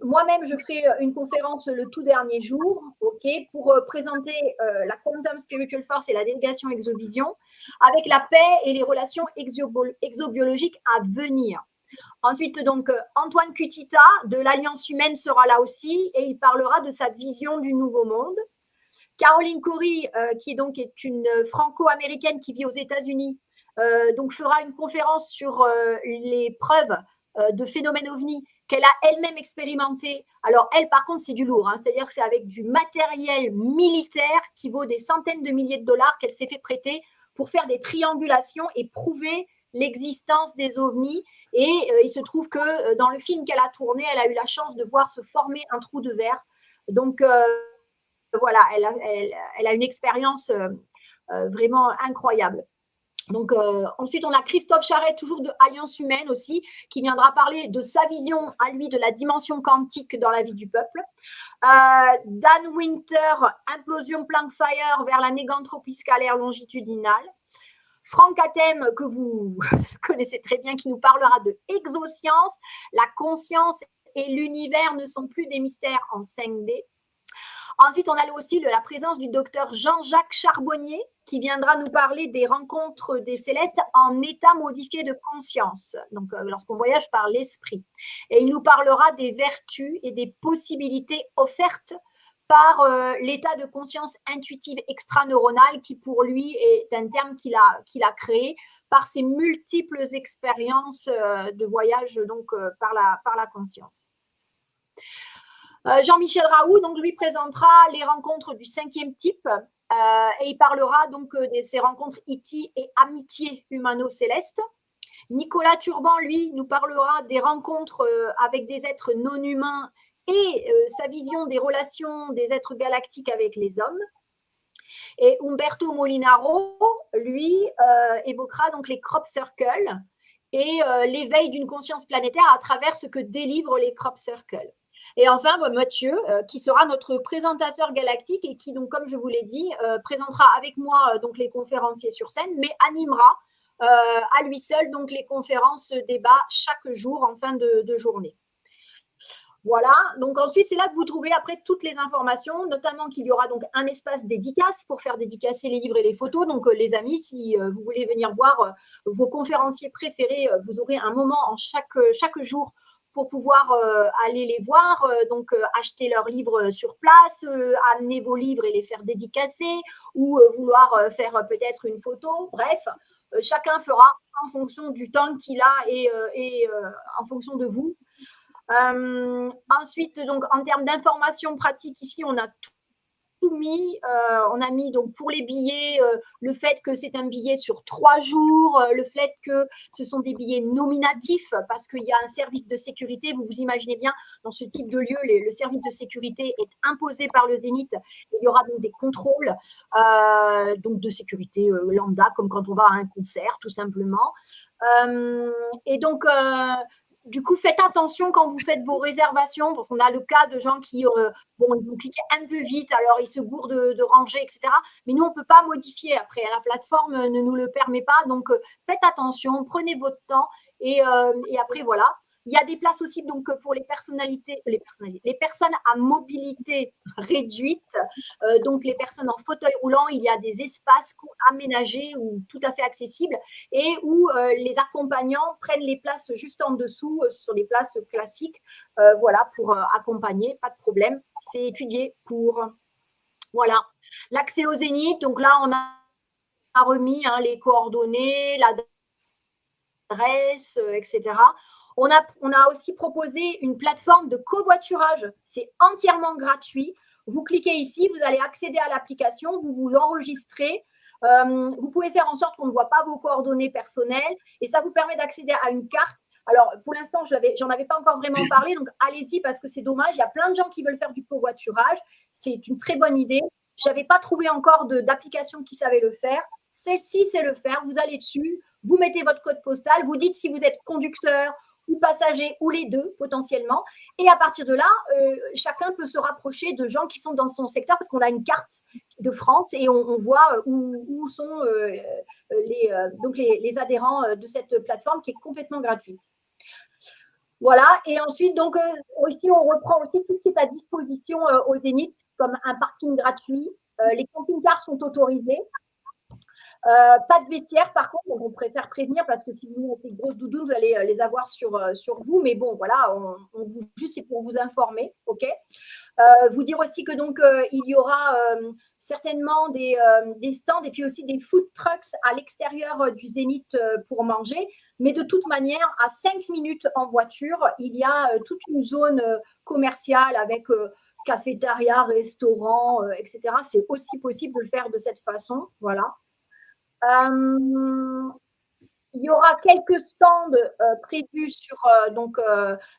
Moi-même, je ferai une conférence le tout dernier jour, okay, pour présenter la Quantum Spiritual Force et la délégation Exovision avec la paix et les relations exobiologiques à venir. Ensuite, donc, Antoine Cutita de l'Alliance humaine sera là aussi et il parlera de sa vision du nouveau monde. Caroline Coury, qui est une franco-américaine qui vit aux États-Unis, donc fera une conférence sur les preuves de phénomènes ovnis qu'elle a elle-même expérimenté. Alors, elle, par contre, c'est du lourd. Hein, c'est-à-dire que c'est avec du matériel militaire qui vaut des centaines de milliers de dollars qu'elle s'est fait prêter pour faire des triangulations et prouver l'existence des ovnis. Et il se trouve que dans le film qu'elle a tourné, elle a eu la chance de voir se former un trou de verre. Donc, voilà, elle a une expérience vraiment incroyable. Donc, ensuite, on a Christophe Charret, toujours de Alliance humaine aussi, qui viendra parler de sa vision à lui de la dimension quantique dans la vie du peuple. Dan Winter, Implosion Planck Fire vers la négantropie scalaire longitudinale. Franck Hatem, que vous connaissez très bien, qui nous parlera de exosciences. La conscience et l'univers ne sont plus des mystères en 5D. Ensuite, on a aussi la présence du docteur Jean-Jacques Charbonnier qui viendra nous parler des rencontres des célestes en état modifié de conscience, donc lorsqu'on voyage par l'esprit. Et il nous parlera des vertus et des possibilités offertes par l'état de conscience intuitive extraneuronale qui pour lui est un terme qu'il a créé par ses multiples expériences de voyage donc, par la conscience. Jean-Michel Raoult, donc, lui présentera les rencontres du 5e type et il parlera donc de ces rencontres IT et amitié humano-céleste. Nicolas Turban, lui, nous parlera des rencontres avec des êtres non humains et sa vision des relations des êtres galactiques avec les hommes. Et Umberto Molinaro, lui, évoquera donc les crop circles et l'éveil d'une conscience planétaire à travers ce que délivrent les crop circles. Et enfin, Mathieu, qui sera notre présentateur galactique et qui, donc, comme je vous l'ai dit, présentera avec moi donc, les conférenciers sur scène, mais animera à lui seul donc, les conférences débats chaque jour en fin de journée. Voilà, donc ensuite, c'est là que vous trouvez après toutes les informations, notamment qu'il y aura donc un espace dédicace pour faire dédicacer les livres et les photos. Donc, les amis, si vous voulez venir voir vos conférenciers préférés, vous aurez un moment en chaque jour pour pouvoir aller les voir, donc acheter leurs livres sur place, amener vos livres et les faire dédicacer, ou vouloir faire peut-être une photo. Bref, chacun fera en fonction du temps qu'il a et en fonction de vous. Ensuite, donc, en termes d'informations pratiques, ici, on a tout mis. On a mis donc pour les billets le fait que c'est un billet sur 3 jours, le fait que ce sont des billets nominatifs parce qu'il y a un service de sécurité. Vous vous imaginez bien, dans ce type de lieu, le service de sécurité est imposé par le Zénith. Il y aura donc des contrôles donc de sécurité lambda, comme quand on va à un concert, tout simplement. Et donc, du coup, faites attention quand vous faites vos réservations, parce qu'on a le cas de gens qui ils vont cliquer un peu vite, alors ils se gourent de ranger, etc. Mais nous, on ne peut pas modifier après. La plateforme ne nous le permet pas. Donc, faites attention, prenez votre temps. Et après, voilà. Il y a des places aussi donc, pour les personnes à mobilité réduite. Donc, les personnes en fauteuil roulant, il y a des espaces aménagés ou tout à fait accessibles et où les accompagnants prennent les places juste en dessous, sur les places classiques, voilà, pour accompagner, pas de problème. C'est étudié pour. Voilà. L'accès au Zénith, donc là, on a remis les coordonnées, l'adresse, etc. On a aussi proposé une plateforme de covoiturage. C'est entièrement gratuit. Vous cliquez ici, vous allez accéder à l'application, vous vous enregistrez. Vous pouvez faire en sorte qu'on ne voit pas vos coordonnées personnelles et ça vous permet d'accéder à une carte. Alors, pour l'instant, j'en avais pas encore vraiment parlé, donc allez-y parce que c'est dommage. Il y a plein de gens qui veulent faire du covoiturage. C'est une très bonne idée. Je n'avais pas trouvé encore d'application qui savait le faire. Celle-ci sait le faire. Vous allez dessus, vous mettez votre code postal, vous dites si vous êtes conducteur ou passager ou les deux potentiellement. Et à partir de là, chacun peut se rapprocher de gens qui sont dans son secteur parce qu'on a une carte de France et on voit où sont les adhérents de cette plateforme qui est complètement gratuite. Voilà. Et ensuite, donc, ici, on reprend aussi tout ce qui est à disposition au Zénith, comme un parking gratuit. Les camping-cars sont autorisés. Pas de vestiaire, par contre, on préfère prévenir parce que si vous mettez de grosses doudounes, vous allez les avoir sur vous. Mais bon, voilà, juste c'est pour vous informer, ok. Vous dire aussi que donc il y aura certainement des stands et puis aussi des food trucks à l'extérieur du Zénith pour manger. Mais de toute manière, à 5 minutes en voiture, il y a toute une zone commerciale avec cafétéria, restaurant, etc. C'est aussi possible de le faire de cette façon, voilà. Il y aura quelques stands prévus sur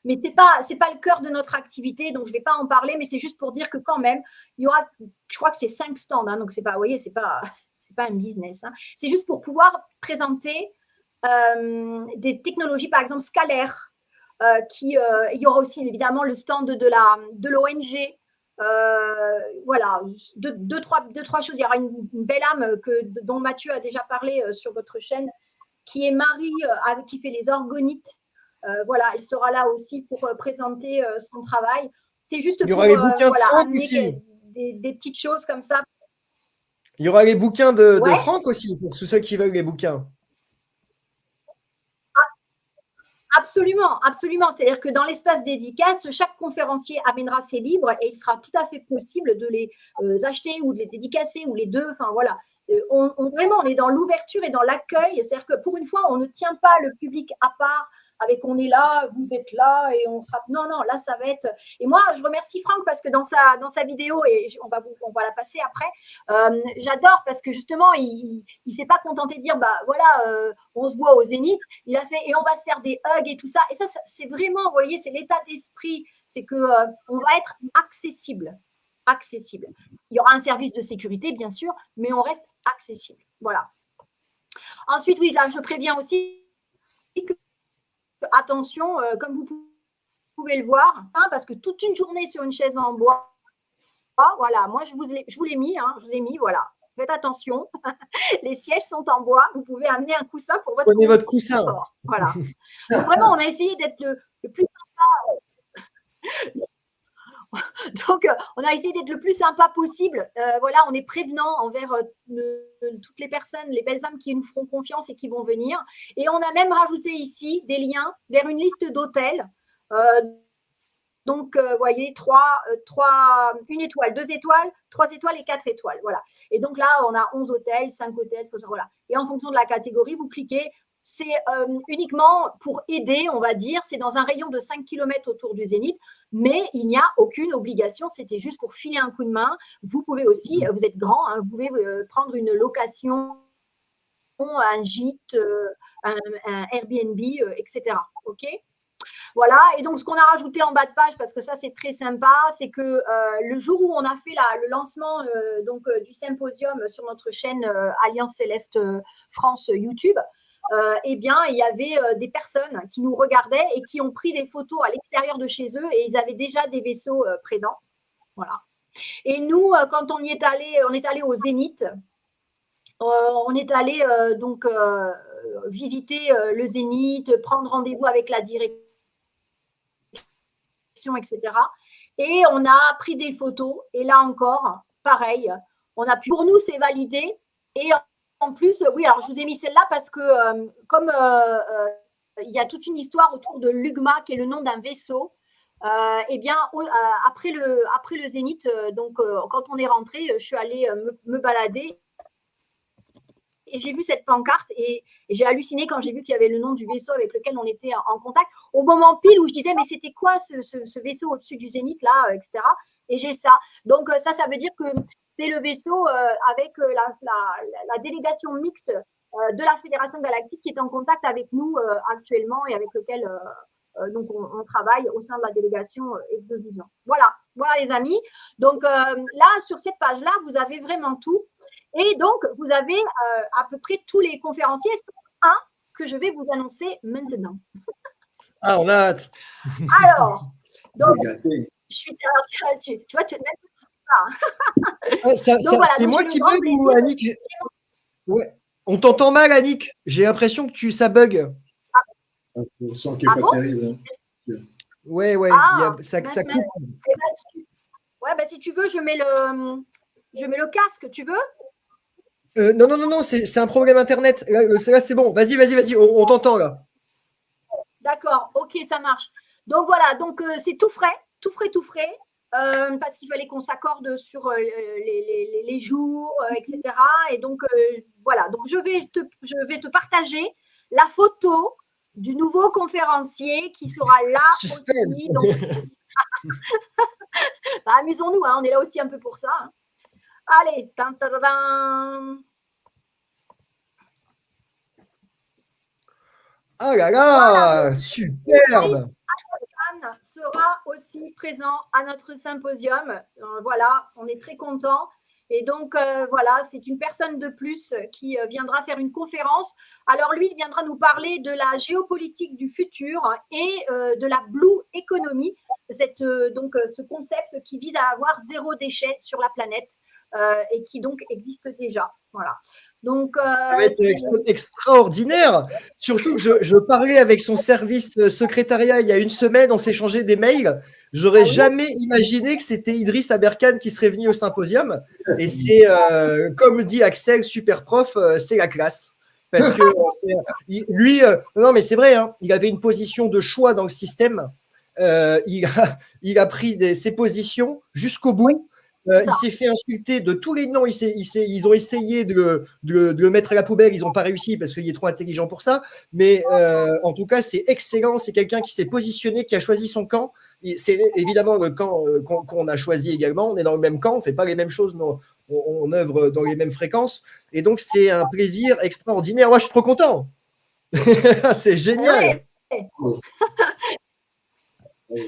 mais c'est pas le cœur de notre activité, donc je vais pas en parler, mais c'est juste pour dire que quand même il y aura, je crois que c'est 5 stands, donc c'est pas, vous voyez, c'est pas un business, c'est juste pour pouvoir présenter des technologies, par exemple scalaires, il y aura aussi évidemment le stand de l'ONG. Voilà, deux, trois choses. Il y aura une belle âme dont Mathieu a déjà parlé sur votre chaîne, qui est Marie, qui fait les orgonites. Voilà, elle sera là aussi pour présenter son travail. C'est juste il y aura les bouquins de Franck amener aussi. Des petites choses comme ça. Il y aura les bouquins de Franck aussi, pour tous ceux qui veulent les bouquins. Absolument, absolument. C'est-à-dire que dans l'espace dédicace, chaque conférencier amènera ses livres et il sera tout à fait possible de les acheter ou de les dédicacer ou les deux. Enfin voilà. Vraiment, on est dans l'ouverture et dans l'accueil. C'est-à-dire que pour une fois, on ne tient pas le public à part avec on est là, vous êtes là et on sera. Non, là, ça va être. Et moi, je remercie Franck parce que dans sa vidéo, et on va la passer après, j'adore parce que justement, il ne s'est pas contenté de dire, bah voilà, on se voit au Zénith. Il a fait, et on va se faire des hugs et tout ça. Et ça, c'est vraiment, vous voyez, c'est l'état d'esprit. C'est qu'on va être accessible. Il y aura un service de sécurité, bien sûr, mais on reste accessible. Voilà. Ensuite, oui, là, je préviens aussi que, attention, comme vous pouvez le voir, parce que toute une journée sur une chaise en bois, voilà, moi, je vous l'ai mis, je vous ai mis, voilà. Faites attention, les sièges sont en bois, vous pouvez amener un coussin pour votre Prenez votre coussin. Voilà. Donc, vraiment, on a essayé d'être le plus sympa. Donc, on a essayé d'être le plus sympa possible. Voilà, on est prévenant envers toutes les personnes, les belles âmes qui nous feront confiance et qui vont venir. Et on a même rajouté ici des liens vers une liste d'hôtels Donc, vous voyez, une étoile, 2 étoiles, 3 étoiles et 4 étoiles. Voilà. Et donc là, on a 11 hôtels, 5 hôtels, voilà. Et en fonction de la catégorie, vous cliquez. C'est uniquement pour aider, on va dire. C'est dans un rayon de 5 km autour du Zénith, mais il n'y a aucune obligation. C'était juste pour filer un coup de main. Vous pouvez aussi, vous êtes grand, hein, vous pouvez prendre une location, un gîte, un Airbnb, etc. OK ? Voilà, et donc ce qu'on a rajouté en bas de page, parce que ça c'est très sympa, c'est que le jour où on a fait le lancement du symposium sur notre chaîne Alliance Céleste France YouTube, eh bien il y avait des personnes qui nous regardaient et qui ont pris des photos à l'extérieur de chez eux et ils avaient déjà des vaisseaux présents. Voilà. Et nous, quand on est allé au Zénith. On est allé visiter le Zénith, prendre rendez-vous avec la direction, etc. Et on a pris des photos. Et là encore, pareil, pour nous, c'est validé. Et en plus, oui, alors je vous ai mis celle-là parce que comme il y a toute une histoire autour de l'UGMA, qui est le nom d'un vaisseau, eh bien, après le Zénith, quand on est rentré, je suis allée me balader. Et j'ai vu cette pancarte et j'ai halluciné quand j'ai vu qu'il y avait le nom du vaisseau avec lequel on était en contact. Au moment pile où je disais, mais c'était quoi ce vaisseau au-dessus du Zénith, là, etc. Et j'ai ça. Donc, ça veut dire que c'est le vaisseau avec la délégation mixte de la Fédération Galactique qui est en contact avec nous actuellement et avec lequel on travaille au sein de la délégation Exovision. Voilà, les amis. Donc, là, sur cette page-là, vous avez vraiment tout. Et donc, vous avez à peu près tous les conférenciers, sauf un que je vais vous annoncer maintenant. Ah, on a hâte. Alors, donc, je suis tu vois, tu même pas. C'est moi qui bug ou Annick? Ouais. On t'entend mal, Annick. J'ai l'impression que ça bug. Le son qui n'est pas terrible. Ouais. Ça coupe. Ouais, si tu veux, je mets le casque, tu veux? Non, c'est un problème internet. Là, c'est bon. Vas-y, on t'entend là. D'accord, ok, ça marche. Donc voilà, c'est tout frais, parce qu'il fallait qu'on s'accorde sur les jours, etc. Et donc voilà, donc je vais te partager la photo du nouveau conférencier qui sera là. Suspense. Aussi, donc... amusons-nous, hein, on est là aussi un peu pour ça. Hein. Allez, Ah là là, voilà, superbe. Sera aussi présent à notre symposium. Voilà, on est très contents. Et donc, voilà, c'est une personne de plus qui viendra faire une conférence. Alors, lui, il viendra nous parler de la géopolitique du futur et de la Blue Economy, ce concept qui vise à avoir 0 déchet sur la planète et qui donc existe déjà. Voilà. Donc, ça va être extraordinaire. Surtout que je parlais avec son service secrétariat il y a une semaine, on s'échangeait des mails. J'aurais jamais imaginé que c'était Idriss Aberkan qui serait venu au symposium. Et c'est, comme dit Axel, super prof, c'est la classe. Parce que lui, non mais c'est vrai, hein, il avait une position de choix dans le système. Il a pris ses positions jusqu'au bout. Il s'est fait insulter de tous les noms. Ils ont essayé de le mettre à la poubelle. Ils n'ont pas réussi parce qu'il est trop intelligent pour ça. Mais en tout cas, c'est excellent. C'est quelqu'un qui s'est positionné, qui a choisi son camp. C'est évidemment le camp qu'on a choisi également. On est dans le même camp. On ne fait pas les mêmes choses. On œuvre dans les mêmes fréquences. Et donc, c'est un plaisir extraordinaire. Moi, je suis trop content. C'est génial.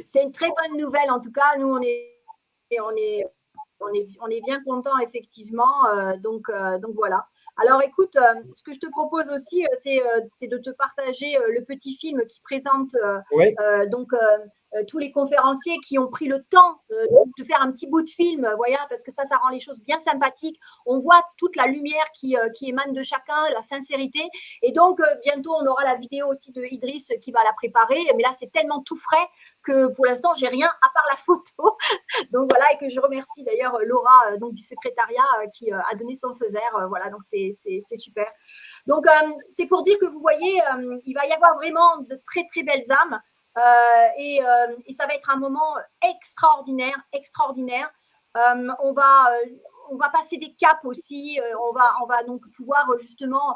C'est une très bonne nouvelle. En tout cas, nous, on est bien content effectivement. Donc voilà. Alors écoute, ce que je te propose aussi, c'est de te partager le petit film qui présente tous les conférenciers qui ont pris le temps de faire un petit bout de film, voilà, parce que ça rend les choses bien sympathiques. On voit toute la lumière qui émane de chacun, la sincérité. Et donc, bientôt, on aura la vidéo aussi de Idriss qui va la préparer. Mais là, c'est tellement tout frais que pour l'instant, j'ai rien à part la photo. Donc voilà, et que je remercie d'ailleurs Laura du secrétariat qui a donné son feu vert. Voilà, donc c'est super. Donc, c'est pour dire que vous voyez, il va y avoir vraiment de très, très belles âmes. Et ça va être un moment extraordinaire, extraordinaire. On va passer des caps aussi. On va donc pouvoir justement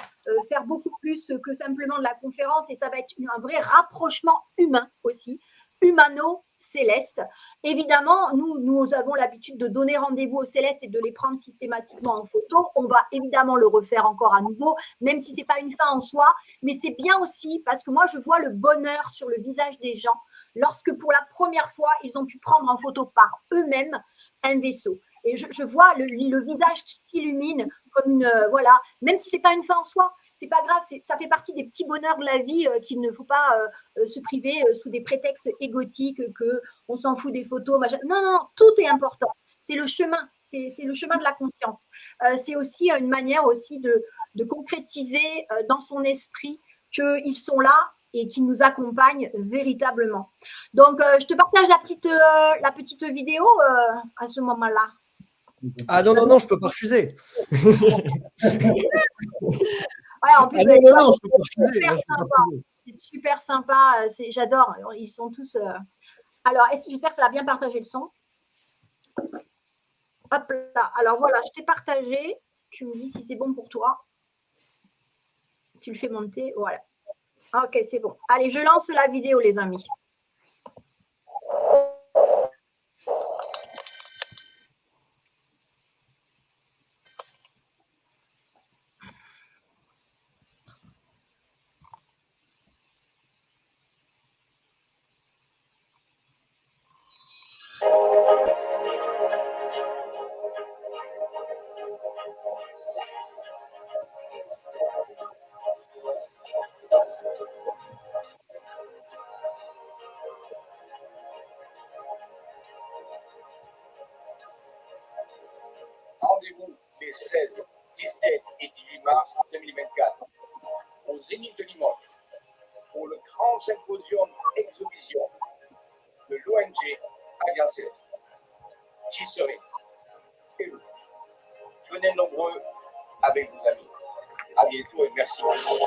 faire beaucoup plus que simplement de la conférence, et ça va être un vrai rapprochement humain aussi, humano-céleste. Évidemment, nous avons l'habitude de donner rendez-vous aux célestes et de les prendre systématiquement en photo. On va évidemment le refaire encore à nouveau, même si ce n'est pas une fin en soi, mais c'est bien aussi parce que moi, je vois le bonheur sur le visage des gens lorsque pour la première fois, ils ont pu prendre en photo par eux-mêmes un vaisseau. Et je vois le visage qui s'illumine comme une… voilà, même si ce n'est pas une fin en soi, c'est pas grave, ça fait partie des petits bonheurs de la vie qu'il ne faut pas se priver sous des prétextes égotiques, qu'on s'en fout des photos. Machin. Non, non, tout est important. C'est le chemin, c'est le chemin de la conscience. C'est aussi une manière aussi de concrétiser dans son esprit qu'ils sont là et qu'ils nous accompagnent véritablement. Donc, je te partage la petite vidéo à ce moment-là. Ah non, non, non, je peux pas refuser. Ouais, en plus, ah non, non, non, je peux pas refuser. C'est super sympa. J'adore. Ils sont tous… Alors, j'espère que ça va bien partager le son. Hop là. Alors voilà, je t'ai partagé. Tu me dis si c'est bon pour toi. Tu le fais monter. Voilà. Ok, c'est bon. Allez, je lance la vidéo, les amis. Rendez-vous les 16, 17 et 18 mars 2024 au Zénith de Limoges pour le grand symposium Exovision de l'ONG Alliance Céleste. J'y serai. Et vous, venez nombreux avec vos amis. À bientôt et merci beaucoup.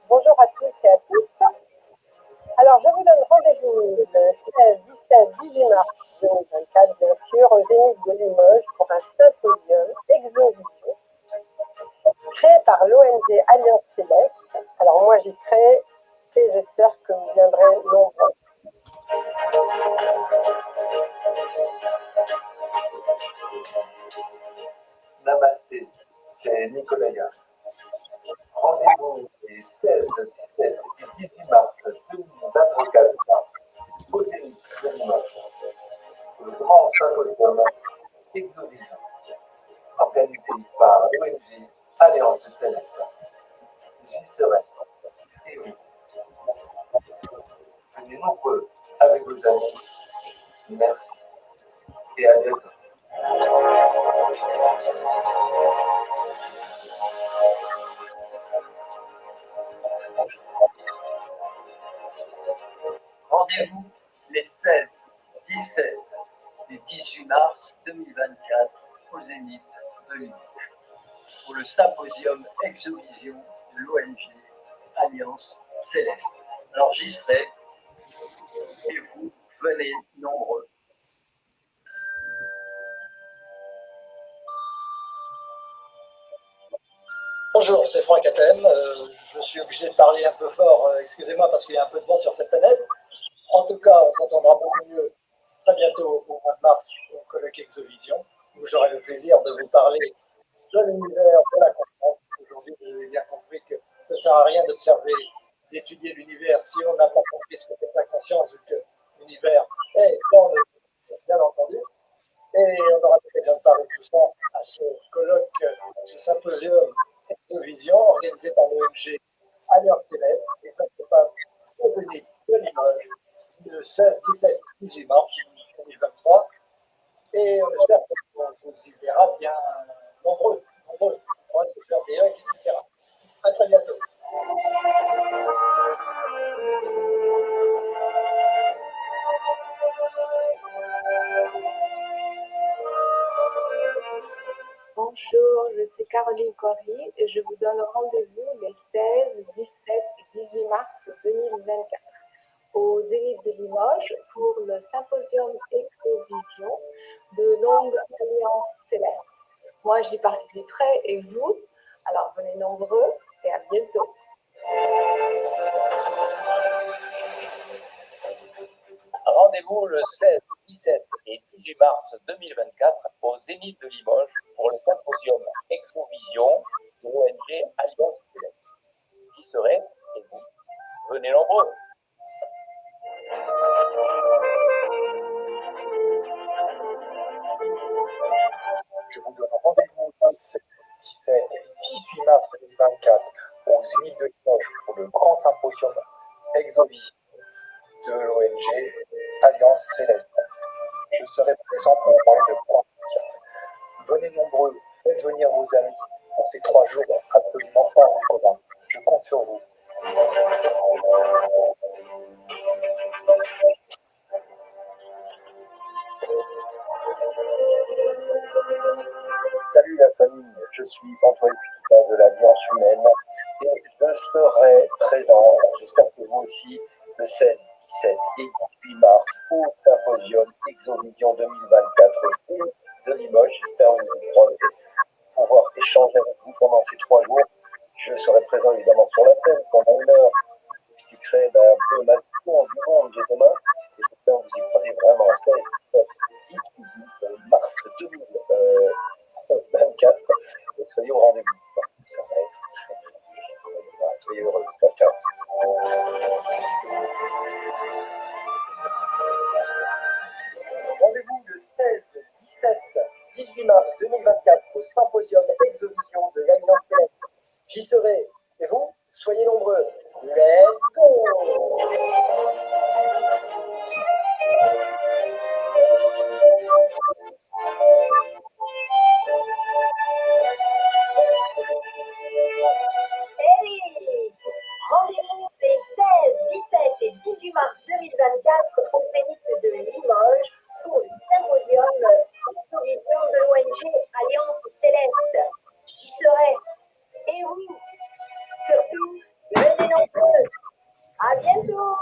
Bonjour à tous et à toutes. Alors, je vous donne rendez-vous le 16, 17, 18 mars 2024, bien sûr, au Zénith de Limoges pour un symposium Exovision créé par l'ONG Alliance Céleste. Alors, moi, j'y serai et j'espère que vous viendrez nombreux. Namasté, c'est Nicolas Yard. Rendez-vous les 16, 17 et 18 mars 2024 au Zénith de Limoges. Le grand symposium Exovision, organisé par l'ONG Alliance Céleste. J'y serai. Et oui, venez nombreux avec vos amis. Merci et à bientôt. Rendez-vous les 16, 17 et 18 mars 2024 au Zénith de Limoges pour le symposium Exovision de l'ONG Alliance Céleste. Alors j'y serai et vous venez nombreux. Bonjour, c'est Franck Atem. Je suis obligé de parler un peu fort, excusez-moi parce qu'il y a un peu de vent sur cette planète. En tout cas, on s'entendra beaucoup mieux très bientôt au mois de mars au colloque Exovision, où j'aurai le plaisir de vous parler de l'univers, de la conscience. Aujourd'hui, vous avez bien compris que ça ne sert à rien d'observer, d'étudier l'univers si on n'a pas compris ce que c'est la conscience, vu que l'univers est dans le bien entendu. Et on aura l'occasion de parler de tout ça à ce colloque, ce symposium Exovision organisé par l'ONG Alliance Céleste. Et ça se passe au Zénith de Limoges le 16, 17, 18 mars 2023. Et on espère qu'on vous y verra bien nombreux. On va se faire des hugs, etc. À très bientôt. Caroline Cory et je vous donne rendez-vous les 16, 17 et 18 mars 2024 au Zénith de Limoges pour le symposium Exovision de Longue Alliance Céleste. Moi, j'y participerai et vous, alors venez nombreux et à bientôt. Rendez-vous le 16, 17 et 18 mars 2024 au Zénith de Limoges pour le symposium Exovision de l'ONG Alliance Céleste. J'y serai et vous, venez nombreux. Je vous donne rendez-vous le 16, 17 et 18 mars 2024 au Zénith de Limoges pour le grand symposium Exovision de l'ONG Alliance Céleste. Je serai présent pour parler de quantique. Venez nombreux, faites venir vos amis pour ces 3 jours absolument hors du commun. Je compte sur vous. Salut la famille, je suis Antoine Putain de l'Alliance Humaine et je serai présent, j'espère que vous aussi, le 16, 17 et 18 mars au symposium Exovision 2024 de Limoges. J'espère que vous pourrez pouvoir échanger avec vous pendant ces 3 jours. Je serai présent évidemment sur la scène pendant 1 heure. J'expliquerai un peu ma vision du monde de demain. Et j'espère que vous y croirez vraiment 16, 17 et 18 mars 2024. Soyez au rendez-vous. Ça va être chouette. Soyez heureux. Ciao, ciao. Rendez-vous le 16, 17, 18 mars 2024 au symposium Exovision de l'Alliance Céleste. J'y serai. Et vous, soyez nombreux. Let's go! Hey! Rendez-vous les 16, 17 et 18 mars 2024 au Zénith de Limoges pour le symposium Exovision de l'ONG Alliance Céleste. J'y serai. Et vous, surtout, venez nombreux. À bientôt.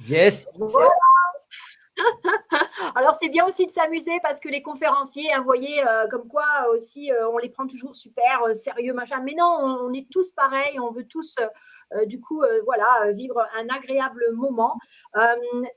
Yes. Voilà. Alors, c'est bien aussi de s'amuser parce que les conférenciers, vous voyez, comme quoi aussi, on les prend toujours super sérieux, machin. Mais non, on est tous pareils, on veut tous, voilà, vivre un agréable moment.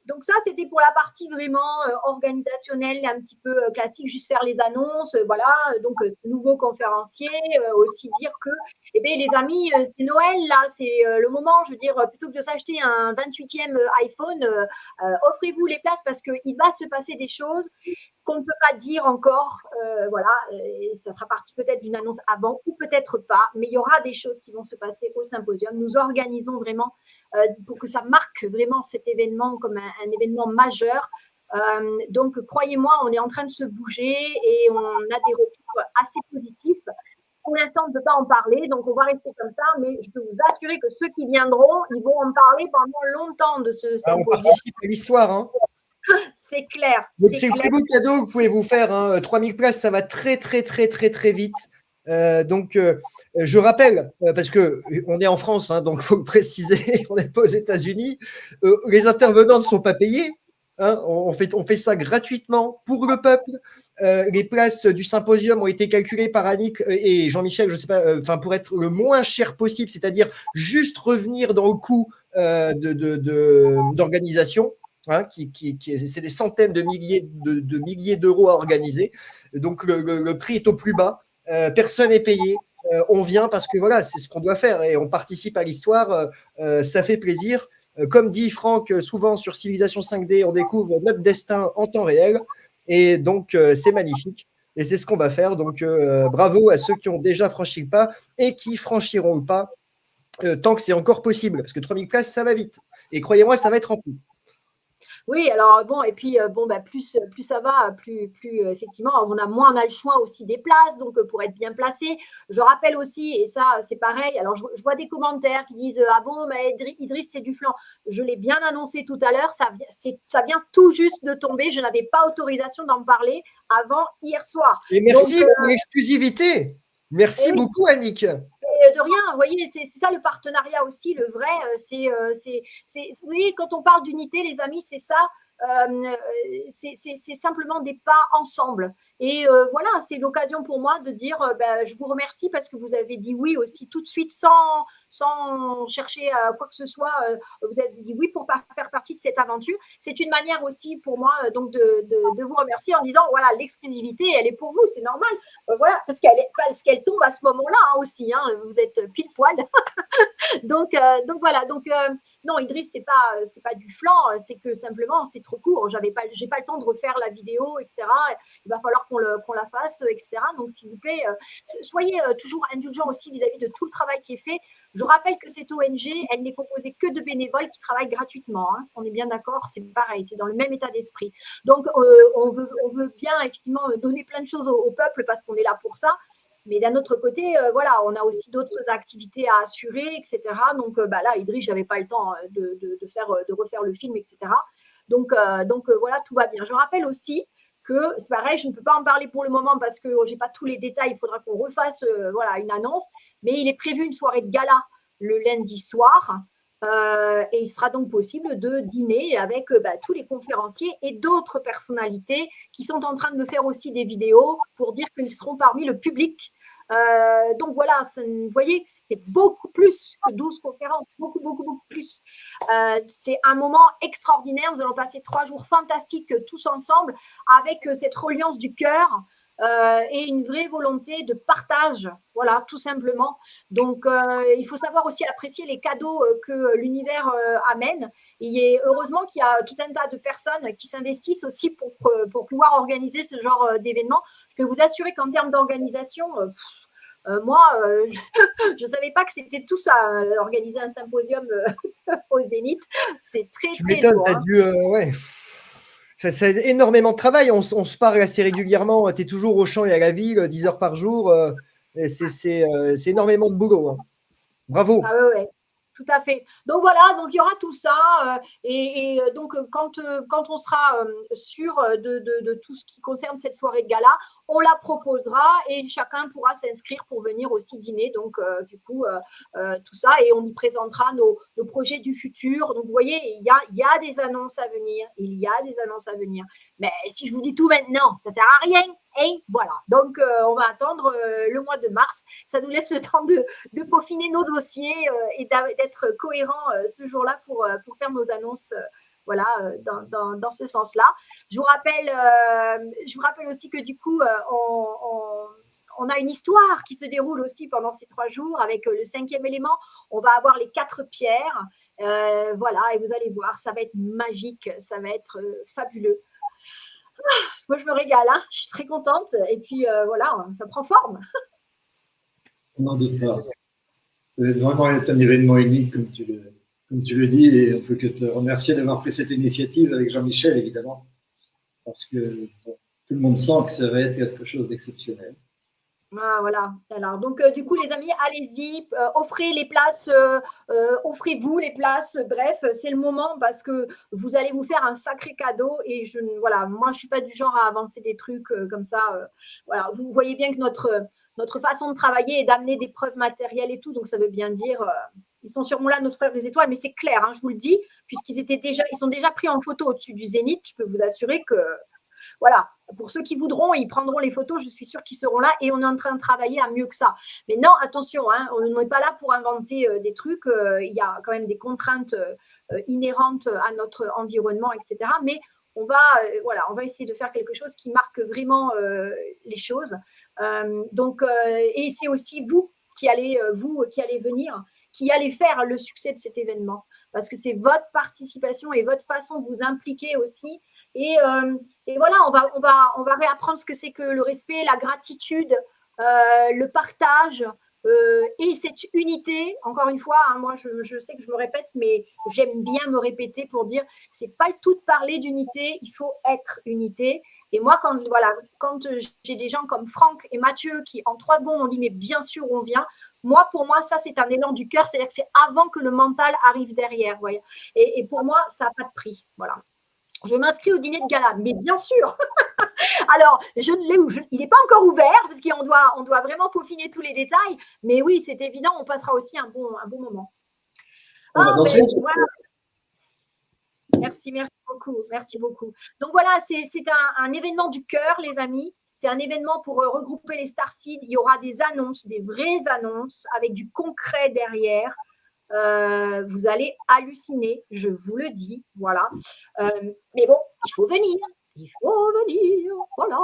Donc ça, c'était pour la partie vraiment organisationnelle, un petit peu classique, juste faire les annonces. Voilà, donc ce nouveau conférencier, aussi dire que, eh bien, les amis, c'est Noël, là, c'est le moment, je veux dire, plutôt que de s'acheter un 28e iPhone, offrez-vous les places parce qu'il va se passer des choses qu'on ne peut pas dire encore. Voilà, et ça fera partie peut-être d'une annonce avant ou peut-être pas, mais il y aura des choses qui vont se passer au symposium. Nous organisons vraiment pour que ça marque vraiment cet événement comme un événement majeur. Donc, croyez-moi, on est en train de se bouger et on a des retours assez positifs. Pour l'instant, on ne peut pas en parler, donc on va rester comme ça, mais je peux vous assurer que ceux qui viendront, ils vont en parler pendant longtemps de ce symposium. On participe à l'histoire, hein. C'est clair. C'est le plus beau cadeau que vous pouvez vous faire. Hein. 3000 places, ça va très, très, très, très, très vite. Donc, je rappelle, parce qu'on est en France, hein, donc il faut le préciser, on n'est pas aux États-Unis. Les intervenants ne sont pas payés. Hein, on fait ça gratuitement pour le peuple. Les places du symposium ont été calculées par Annick et Jean-Michel, je sais pas, pour être le moins cher possible, c'est-à-dire juste revenir dans le coût d'organisation. Hein, c'est des centaines de milliers d'euros à organiser. Donc, le prix est au plus bas. Personne n'est payé. on vient parce que voilà, c'est ce qu'on doit faire et on participe à l'histoire. Ça fait plaisir. Comme dit Franck, souvent sur Civilisation 5D, on découvre notre destin en temps réel. Et donc, c'est magnifique. Et c'est ce qu'on va faire. Donc, bravo à ceux qui ont déjà franchi le pas et qui franchiront le pas tant que c'est encore possible. Parce que 3000 places, ça va vite. Et croyez-moi, ça va être rempli. Oui, alors bon, et puis plus ça va, plus effectivement, on a le choix aussi des places, donc pour être bien placé. Je rappelle aussi, et ça c'est pareil, alors je vois des commentaires qui disent ah bon, mais Idriss c'est du flan. Je l'ai bien annoncé tout à l'heure, ça vient tout juste de tomber. Je n'avais pas autorisation d'en parler avant hier soir. Et merci pour l'exclusivité. Merci beaucoup, Annick. De rien, vous voyez, c'est ça le partenariat aussi, le vrai, vous voyez, quand on parle d'unité, les amis, c'est ça, c'est simplement des pas ensemble. Et voilà, c'est l'occasion pour moi de dire, je vous remercie parce que vous avez dit oui aussi tout de suite sans chercher quoi que ce soit. Vous avez dit oui pour faire partie de cette aventure. C'est une manière aussi pour moi donc de vous remercier en disant voilà, l'exclusivité, elle est pour vous, c'est normal. Voilà, parce qu'elle tombe à ce moment-là hein, aussi. Hein, vous êtes pile poil. donc voilà. Non, Idriss, c'est pas du flan, c'est que simplement c'est trop court. J'ai pas le temps de refaire la vidéo, etc. Il va falloir qu'on la fasse, etc. Donc s'il vous plaît, soyez toujours indulgents aussi vis-à-vis de tout le travail qui est fait. Je rappelle que cette ONG, elle n'est composée que de bénévoles qui travaillent gratuitement. Hein. On est bien d'accord, c'est pareil, c'est dans le même état d'esprit. Donc on veut bien effectivement donner plein de choses au peuple parce qu'on est là pour ça. Mais d'un autre côté, voilà, on a aussi d'autres activités à assurer, etc. Donc là, Idriss, j'avais pas le temps de refaire le film, etc. Donc voilà, tout va bien. Je rappelle aussi que c'est pareil, je ne peux pas en parler pour le moment parce que je n'ai pas tous les détails. Il faudra qu'on refasse une annonce. Mais il est prévu une soirée de gala le lundi soir. Et il sera donc possible de dîner avec tous les conférenciers et d'autres personnalités qui sont en train de me faire aussi des vidéos pour dire qu'ils seront parmi le public. Donc voilà, vous voyez que c'est beaucoup plus que 12 conférences, beaucoup plus. C'est un moment extraordinaire. Nous allons passer 3 jours fantastiques tous ensemble avec cette reliance du cœur et une vraie volonté de partage, voilà, tout simplement. Donc, il faut savoir aussi apprécier les cadeaux que l'univers amène. Heureusement qu'il y a tout un tas de personnes qui s'investissent aussi pour pouvoir organiser ce genre d'événement. Je peux vous assurer qu'en termes d'organisation, moi, je ne savais pas que c'était tout ça, organiser un symposium au Zénith. C'est très lourd. T'as dû, ouais. Ça a énormément de travail. On se parle assez régulièrement. Tu es toujours au champ et à la ville, 10 heures par jour. C'est énormément de boulot. Hein. Bravo. Ah ouais. Tout à fait. Donc voilà, donc il y aura tout ça. Donc quand on sera sûr de tout ce qui concerne cette soirée de gala, on la proposera et chacun pourra s'inscrire pour venir aussi dîner. Donc du coup, tout ça et on y présentera nos projets du futur. Donc vous voyez, il y a des annonces à venir. Il y a des annonces à venir. Mais si je vous dis tout maintenant, ça ne sert à rien. Et voilà. Donc on va attendre le mois de mars. Ça nous laisse le temps de peaufiner nos dossiers et d'être cohérents ce jour-là pour faire nos annonces. Voilà, dans ce sens-là. Je vous rappelle aussi que du coup, on a une histoire qui se déroule aussi pendant ces 3 jours avec le 5e élément. On va avoir les 4 pierres. Voilà, et vous allez voir, ça va être magique, ça va être fabuleux. Moi, je me régale, hein. Je suis très contente. Et puis, voilà, ça prend forme. On n'en doute pas. Ça va vraiment être un événement unique, comme tu le dis, et on ne peut que te remercier d'avoir pris cette initiative avec Jean-Michel, évidemment, parce que tout le monde sent que ça va être quelque chose d'exceptionnel. Ah, voilà. Alors, donc, du coup, les amis, allez-y, offrez les places, offrez-vous les places. Bref, c'est le moment parce que vous allez vous faire un sacré cadeau. Et voilà, moi, je ne suis pas du genre à avancer des trucs comme ça. Voilà, vous voyez bien que notre façon de travailler est d'amener des preuves matérielles et tout. Donc, ça veut bien dire, ils sont sûrement là, notre frère des étoiles, mais c'est clair, hein, je vous le dis, puisqu'ils sont déjà pris en photo au-dessus du Zénith. Je peux vous assurer que, voilà, pour ceux qui voudront, ils prendront les photos, je suis sûre qu'ils seront là et on est en train de travailler à mieux que ça. Mais non, attention, hein, on n'est pas là pour inventer des trucs. Il y a quand même des contraintes inhérentes à notre environnement, etc. Mais on va essayer de faire quelque chose qui marque vraiment les choses. Et c'est aussi vous qui allez, vous qui allez venir, qui allez faire le succès de cet événement. Parce que c'est votre participation et votre façon de vous impliquer aussi. Et voilà, on va réapprendre ce que c'est que le respect, la gratitude, le partage et cette unité. Encore une fois, hein, moi je sais que je me répète, mais j'aime bien me répéter pour dire c'est pas le tout de parler d'unité, il faut être unité. Et moi, quand j'ai des gens comme Franck et Mathieu qui en 3 secondes ont dit mais bien sûr on vient, moi pour moi ça c'est un élan du cœur, c'est-à-dire que c'est avant que le mental arrive derrière, voyez. Et pour moi ça n'a pas de prix, voilà. Je m'inscris au dîner de gala, mais bien sûr. Alors, je ne l'ai, il n'est pas encore ouvert parce qu'on doit vraiment peaufiner tous les détails. Mais oui, c'est évident, on passera aussi un bon moment. On va danser. Voilà. Merci beaucoup. Merci beaucoup. Donc voilà, c'est un événement du cœur, les amis. C'est un événement pour regrouper les Starseed. Il y aura des annonces, des vraies annonces avec du concret derrière. Vous allez halluciner, je vous le dis. Voilà. Mais bon, il faut venir. Il faut venir. Voilà.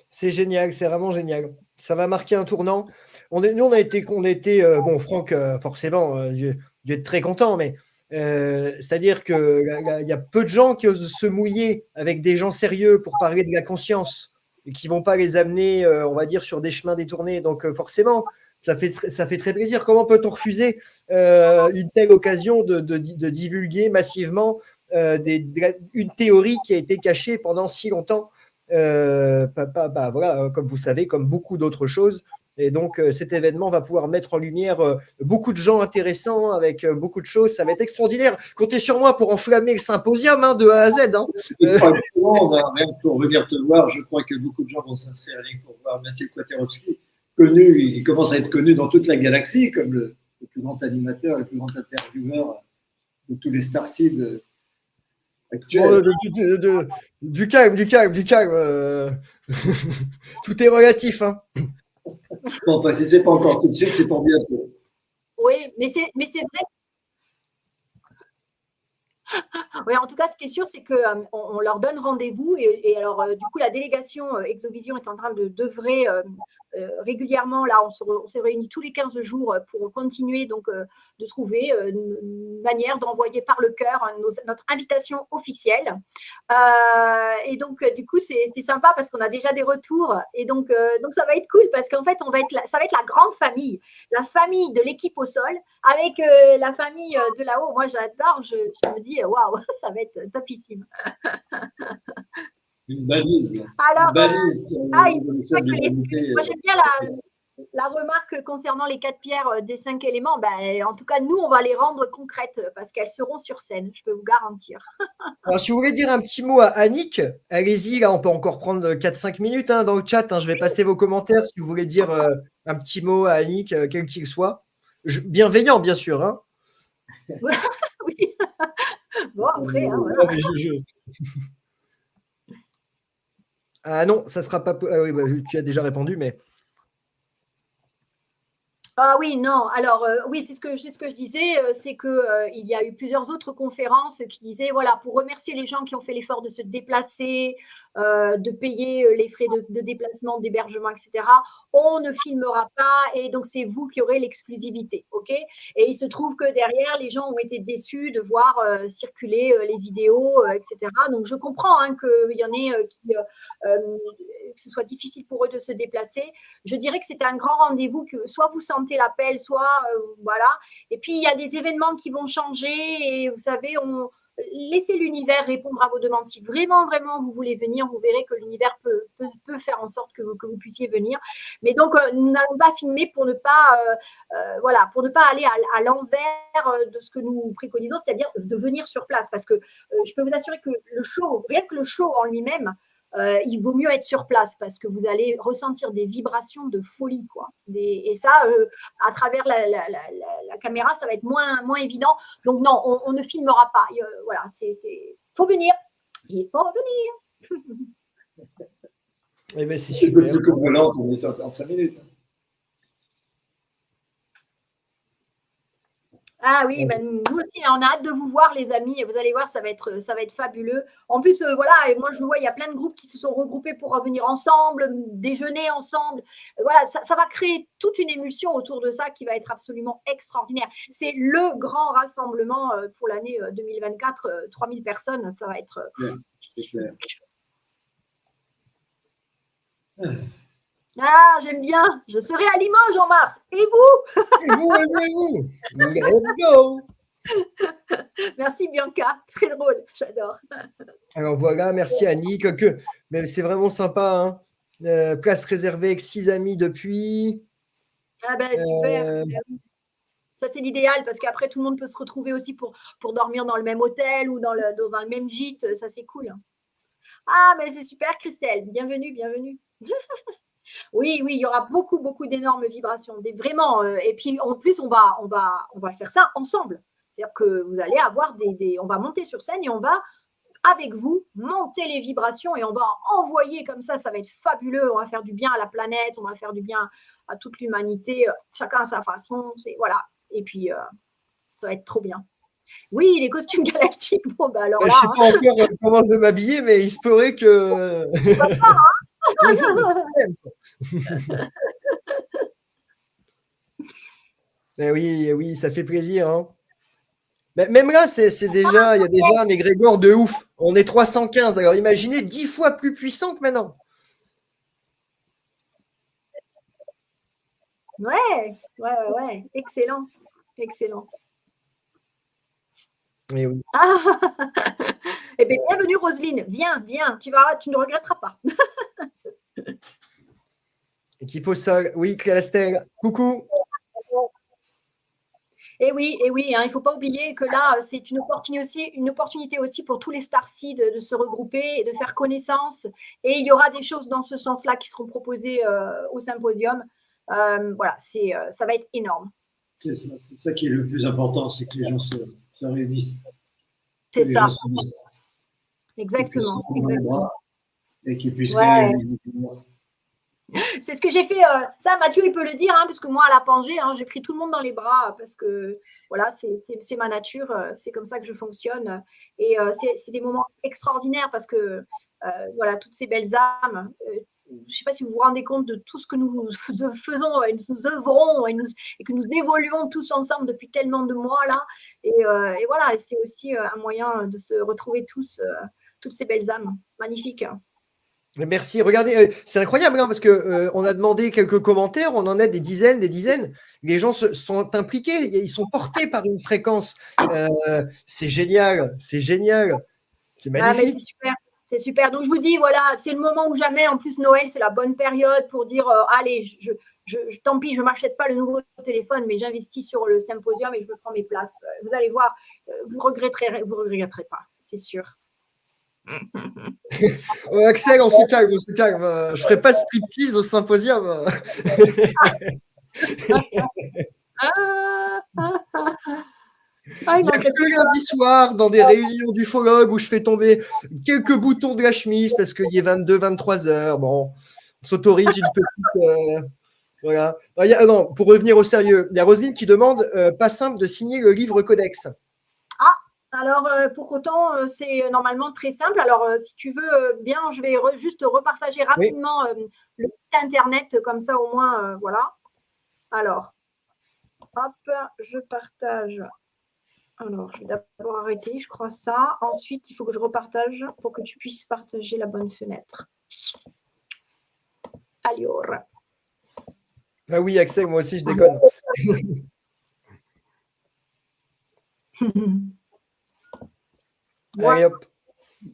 C'est génial, c'est vraiment génial. Ça va marquer un tournant. Nous, on a été bon, Franck, forcément, il est très content, mais c'est-à-dire qu'il y a peu de gens qui osent se mouiller avec des gens sérieux pour parler de la conscience et qui ne vont pas les amener, on va dire, sur des chemins détournés. Donc, forcément, ça fait très plaisir. Comment peut-on refuser une telle occasion de divulguer massivement une théorie qui a été cachée pendant si longtemps? Voilà, comme vous savez, comme beaucoup d'autres choses. Et donc, cet événement va pouvoir mettre en lumière beaucoup de gens intéressants avec beaucoup de choses. Ça va être extraordinaire. Comptez sur moi pour enflammer le symposium de A à Z. Rien pour venir te voir, je crois que beaucoup de gens vont s'inscrire rien pour voir Mathieu Kwiatkowski, connu, il commence à être connu dans toute la galaxie comme le plus grand animateur, le plus grand intervieweur de tous les Starseed actuels. Du calme. Tout est relatif. Hein. Bon, enfin, si ce n'est pas encore tout de suite, c'est pour bientôt. Oui, mais c'est vrai. Oui, en tout cas, ce qui est sûr, c'est qu'on leur donne rendez-vous. Et alors, du coup, la délégation Exovision est en train d'œuvrer régulièrement. Là, on s'est réunis tous les 15 jours pour continuer donc, de trouver une manière d'envoyer par le cœur notre invitation officielle. Et donc, du coup, c'est sympa parce qu'on a déjà des retours. Et donc ça va être cool parce qu'en fait, ça va être la grande famille, la famille de l'équipe au sol avec la famille de là-haut. Moi, j'adore. Je me dis, waouh, ça va être topissime. Une balise. Alors, une balise moi, j'aime bien la remarque concernant les 4 pierres des 5 éléments. En tout cas, nous, on va les rendre concrètes parce qu'elles seront sur scène, je peux vous garantir. Alors, si vous voulez dire un petit mot à Annick, allez-y, là, on peut encore prendre 4-5 minutes dans le chat. Je vais passer vos commentaires si vous voulez dire un petit mot à Annick, quel qu'il soit. Bienveillant, bien sûr. Hein. Oui. Bon, après, voilà. Ah non, ça sera pas. Ah oui, tu as déjà répondu, mais. Ah oui, non. Alors, oui, c'est ce que je disais, c'est qu'il y a eu plusieurs autres conférences qui disaient, voilà, pour remercier les gens qui ont fait l'effort de se déplacer, de payer les frais de déplacement, d'hébergement, etc., on ne filmera pas et donc c'est vous qui aurez l'exclusivité, ok? Et il se trouve que derrière, les gens ont été déçus de voir circuler les vidéos, etc. Donc, je comprends qu'il y en ait que ce soit difficile pour eux de se déplacer. Je dirais que c'est un grand rendez-vous que soit vous sentez l'appel, soit voilà. Et puis, il y a des événements qui vont changer et vous savez, laissez l'univers répondre à vos demandes. Si vraiment, vraiment, vous voulez venir, vous verrez que l'univers peut faire en sorte que vous puissiez venir. Mais donc, nous n'allons pas filmer pour ne pas, voilà, pour ne pas aller à l'envers de ce que nous préconisons, c'est-à-dire de venir sur place. Parce que je peux vous assurer que le show, rien que le show en lui-même, il vaut mieux être sur place parce que vous allez ressentir des vibrations de folie, quoi. Et ça, à travers la caméra, ça va être moins évident. Donc non, on ne filmera pas. Voilà, faut venir. Il faut venir. Eh ben, c'est super. On est en 5 minutes. Ah oui, ben, nous aussi, on a hâte de vous voir, les amis. Vous allez voir, ça va être fabuleux. En plus, voilà, et moi, je vois, il y a plein de groupes qui se sont regroupés pour revenir ensemble, déjeuner ensemble. Voilà, ça va créer toute une émulsion autour de ça qui va être absolument extraordinaire. C'est le grand rassemblement pour l'année 2024. 3000 personnes, ça va être… C'est clair. Ah, j'aime bien. Je serai à Limoges en mars. Et vous? Et vous. Let's go. Merci Bianca, très drôle, j'adore. Alors voilà, merci Annie. Mais c'est vraiment sympa. Hein. Place réservée avec 6 amis depuis. Ah ben super. Ça, c'est l'idéal parce qu'après, tout le monde peut se retrouver aussi pour dormir dans le même hôtel ou dans le même gîte. Ça, c'est cool. Ah, mais c'est super, Christelle. Bienvenue, bienvenue. Oui, il y aura beaucoup, beaucoup d'énormes vibrations. Vraiment. Et puis, en plus, on va faire ça ensemble. C'est-à-dire que vous allez avoir on va monter sur scène et on va, avec vous, monter les vibrations et on va envoyer comme ça. Ça va être fabuleux. On va faire du bien à la planète. On va faire du bien à toute l'humanité. Chacun à sa façon. Voilà. Et puis, ça va être trop bien. Oui, les costumes galactiques. Bon, bah alors là. Je ne sais pas encore comment je vais m'habiller, mais il se pourrait que. Oui, ça fait plaisir. Hein. Mais même là, il y a déjà un égrégore de ouf. On est 315. Alors imaginez 10 fois plus puissant que maintenant. Ouais. Excellent. Mais oui. Ah. Eh bien, bienvenue Roselyne. Viens. Tu ne regretteras pas. Équipe au sol. Oui, Clastel. Coucou. Et oui, hein, il ne faut pas oublier que là, c'est une opportunité aussi pour tous les starseeds de se regrouper et de faire connaissance. Et il y aura des choses dans ce sens-là qui seront proposées au symposium. Voilà, ça va être énorme. C'est ça qui est le plus important, c'est que les gens se réunissent. C'est ça. Exactement. Et qu'ils puissent gagner. C'est ce que j'ai fait. Ça, Mathieu, il peut le dire, hein, parce que moi, à la Pangée, j'ai pris tout le monde dans les bras parce que voilà, c'est ma nature. C'est comme ça que je fonctionne. Et c'est des moments extraordinaires parce que voilà, toutes ces belles âmes. Je ne sais pas si vous vous rendez compte de tout ce que nous faisons et nous œuvrons et que nous évoluons tous ensemble depuis tellement de mois là. Et voilà, c'est aussi un moyen de se retrouver tous, toutes ces belles âmes. Magnifique. Merci. Regardez, c'est incroyable hein, parce que on a demandé quelques commentaires, on en a des dizaines. Les gens sont impliqués, ils sont portés par une fréquence. C'est génial, c'est magnifique. Ah, mais c'est super. Donc je vous dis, voilà, c'est le moment ou jamais. En plus, Noël, c'est la bonne période pour dire, allez, tant pis, je ne m'achète pas le nouveau téléphone, mais j'investis sur le symposium et je me prends mes places. Vous allez voir, vous regretterez pas, c'est sûr. Axel, on se calme. Je ferai pas de striptease au symposium. Il n'y a que lundi soir, dans des réunions d'ufologues où je fais tomber quelques boutons de la chemise parce qu'il est 22-23 heures. Bon, on s'autorise une petite. Voilà. Non, pour revenir au sérieux, il y a Roselyne qui demande pas simple de signer le livre codex. Alors, pour autant, c'est normalement très simple. Alors, si tu veux bien, je vais juste repartager rapidement le site internet, comme ça au moins, voilà. Alors, hop, je partage. Alors, je vais d'abord arrêter, je crois ça. Ensuite, il faut que je repartage pour que tu puisses partager la bonne fenêtre. Alors. Ah oui, Axel, moi aussi, je déconne. Allez hop.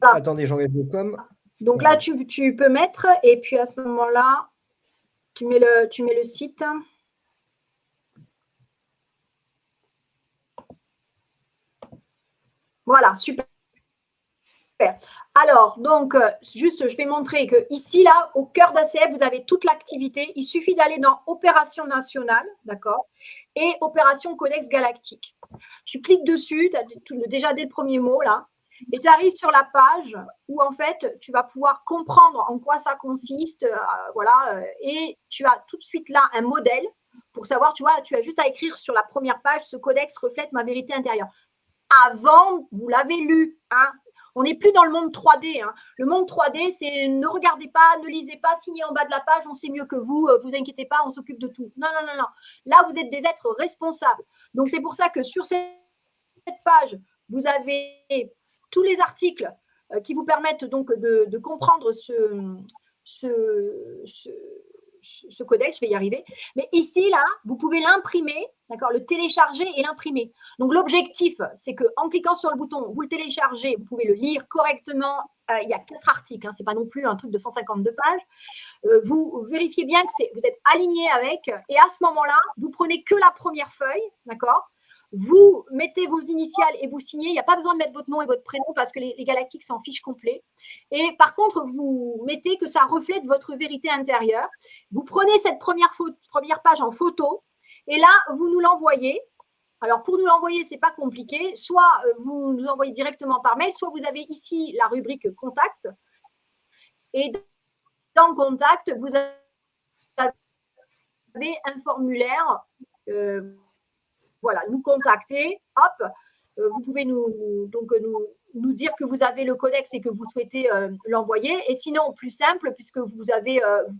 Ah. Attendez, j'enlève le com. Donc là, tu peux mettre, et puis à ce moment-là, tu mets le site. Voilà, super. Alors, donc, juste, je vais montrer que ici, là, au cœur d'ACF, vous avez toute l'activité. Il suffit d'aller dans Opération nationale, d'accord, et Opération Codex Galactique. Tu cliques dessus, déjà dès le premier mot, là, et tu arrives sur la page où, en fait, tu vas pouvoir comprendre en quoi ça consiste, voilà, et tu as tout de suite là un modèle, pour savoir, tu vois, tu as juste à écrire sur la première page, ce codex reflète ma vérité intérieure. Avant, vous l'avez lu, hein. On n'est plus dans le monde 3D. Hein. Le monde 3D, c'est ne regardez pas, ne lisez pas, signez en bas de la page, on sait mieux que vous, vous inquiétez pas, on s'occupe de tout. Non, non, non, non. Là, vous êtes des êtres responsables. Donc, c'est pour ça que sur cette page, vous avez tous les articles qui vous permettent donc de comprendre ce codex, je vais y arriver. Mais ici, là, vous pouvez l'imprimer, d'accord, le télécharger et l'imprimer. Donc, l'objectif, c'est qu'en cliquant sur le bouton, vous le téléchargez, vous pouvez le lire correctement. Il y a 4 articles, hein, ce n'est pas non plus un truc de 152 pages. Vous vérifiez bien que vous êtes aligné avec. Et à ce moment-là, vous prenez que la première feuille, d'accord. Vous mettez vos initiales et vous signez. Il n'y a pas besoin de mettre votre nom et votre prénom parce que les galactiques s'en fichent complet. Et par contre, vous mettez que ça reflète votre vérité intérieure. Vous prenez cette première page en photo et là, vous nous l'envoyez. Alors, pour nous l'envoyer, ce n'est pas compliqué. Soit vous nous envoyez directement par mail, soit vous avez ici la rubrique Contact. Et dans Contact, vous avez un formulaire. Voilà, nous contacter, hop, vous pouvez nous dire que vous avez le codex et que vous souhaitez l'envoyer. Et sinon, plus simple, puisque vous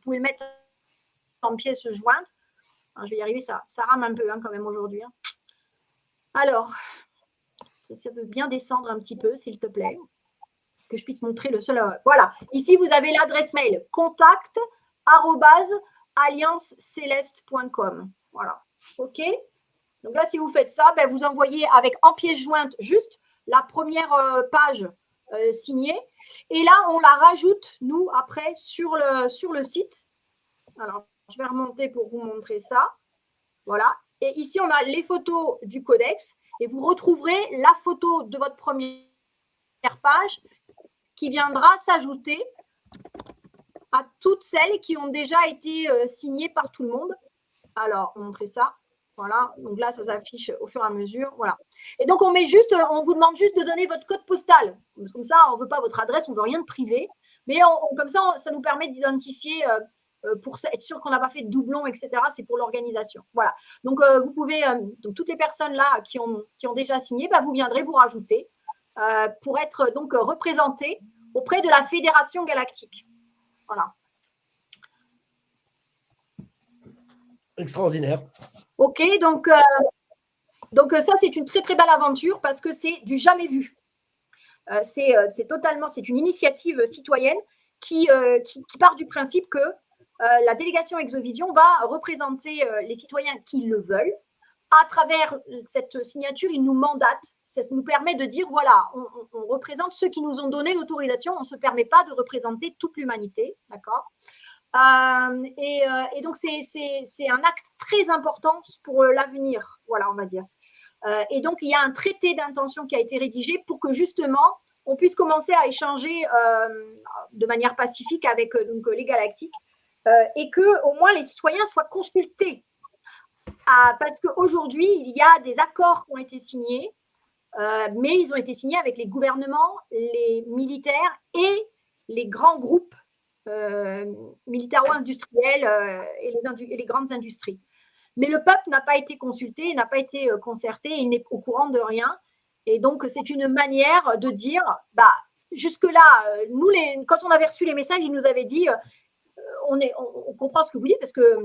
pouvez le mettre en pièce jointe. Je vais y arriver, ça rame un peu hein, quand même aujourd'hui. Hein. Alors, ça peut bien descendre un petit peu, s'il te plaît, que je puisse montrer le seul. Voilà, ici, vous avez l'adresse mail contact@allianceceleste.com. Voilà, OK. Donc là, si vous faites ça, ben, vous envoyez en pièce jointe juste la première page signée. Et là, on la rajoute, nous, après, sur le site. Alors, je vais remonter pour vous montrer ça. Voilà. Et ici, on a les photos du codex. Et vous retrouverez la photo de votre première page qui viendra s'ajouter à toutes celles qui ont déjà été signées par tout le monde. Alors, montrer ça. Voilà, donc là, ça s'affiche au fur et à mesure. Voilà. Et donc, on vous demande juste de donner votre code postal. Comme ça, on ne veut pas votre adresse, on ne veut rien de privé. Mais comme ça, ça nous permet d'identifier pour être sûr qu'on n'a pas fait de doublons, etc. C'est pour l'organisation. Voilà. Donc, vous pouvez, donc toutes les personnes là qui ont déjà signé, bah, vous viendrez vous rajouter pour être donc représentés auprès de la Fédération Galactique. Voilà. Extraordinaire. OK, donc ça, c'est une très, très belle aventure parce que c'est du jamais vu. C'est une initiative citoyenne qui part du principe que la délégation Exovision va représenter les citoyens qui le veulent. À travers cette signature, ils nous mandatent. Ça nous permet de dire, voilà, on représente ceux qui nous ont donné l'autorisation. On ne se permet pas de représenter toute l'humanité, d'accord ? Et donc, c'est un acte très important pour l'avenir, voilà, on va dire. Et donc, il y a un traité d'intention qui a été rédigé pour que, justement, on puisse commencer à échanger de manière pacifique avec donc, les galactiques et que, au moins, les citoyens soient consultés. Parce qu'aujourd'hui, il y a des accords qui ont été signés, mais ils ont été signés avec les gouvernements, les militaires et les grands groupes militaro-industriels et les grandes industries. Mais le peuple n'a pas été consulté, n'a pas été concerté, il n'est au courant de rien. Et donc, c'est une manière de dire, bah, jusque-là, nous, quand on avait reçu les messages, ils nous avaient dit, on comprend ce que vous dites, parce que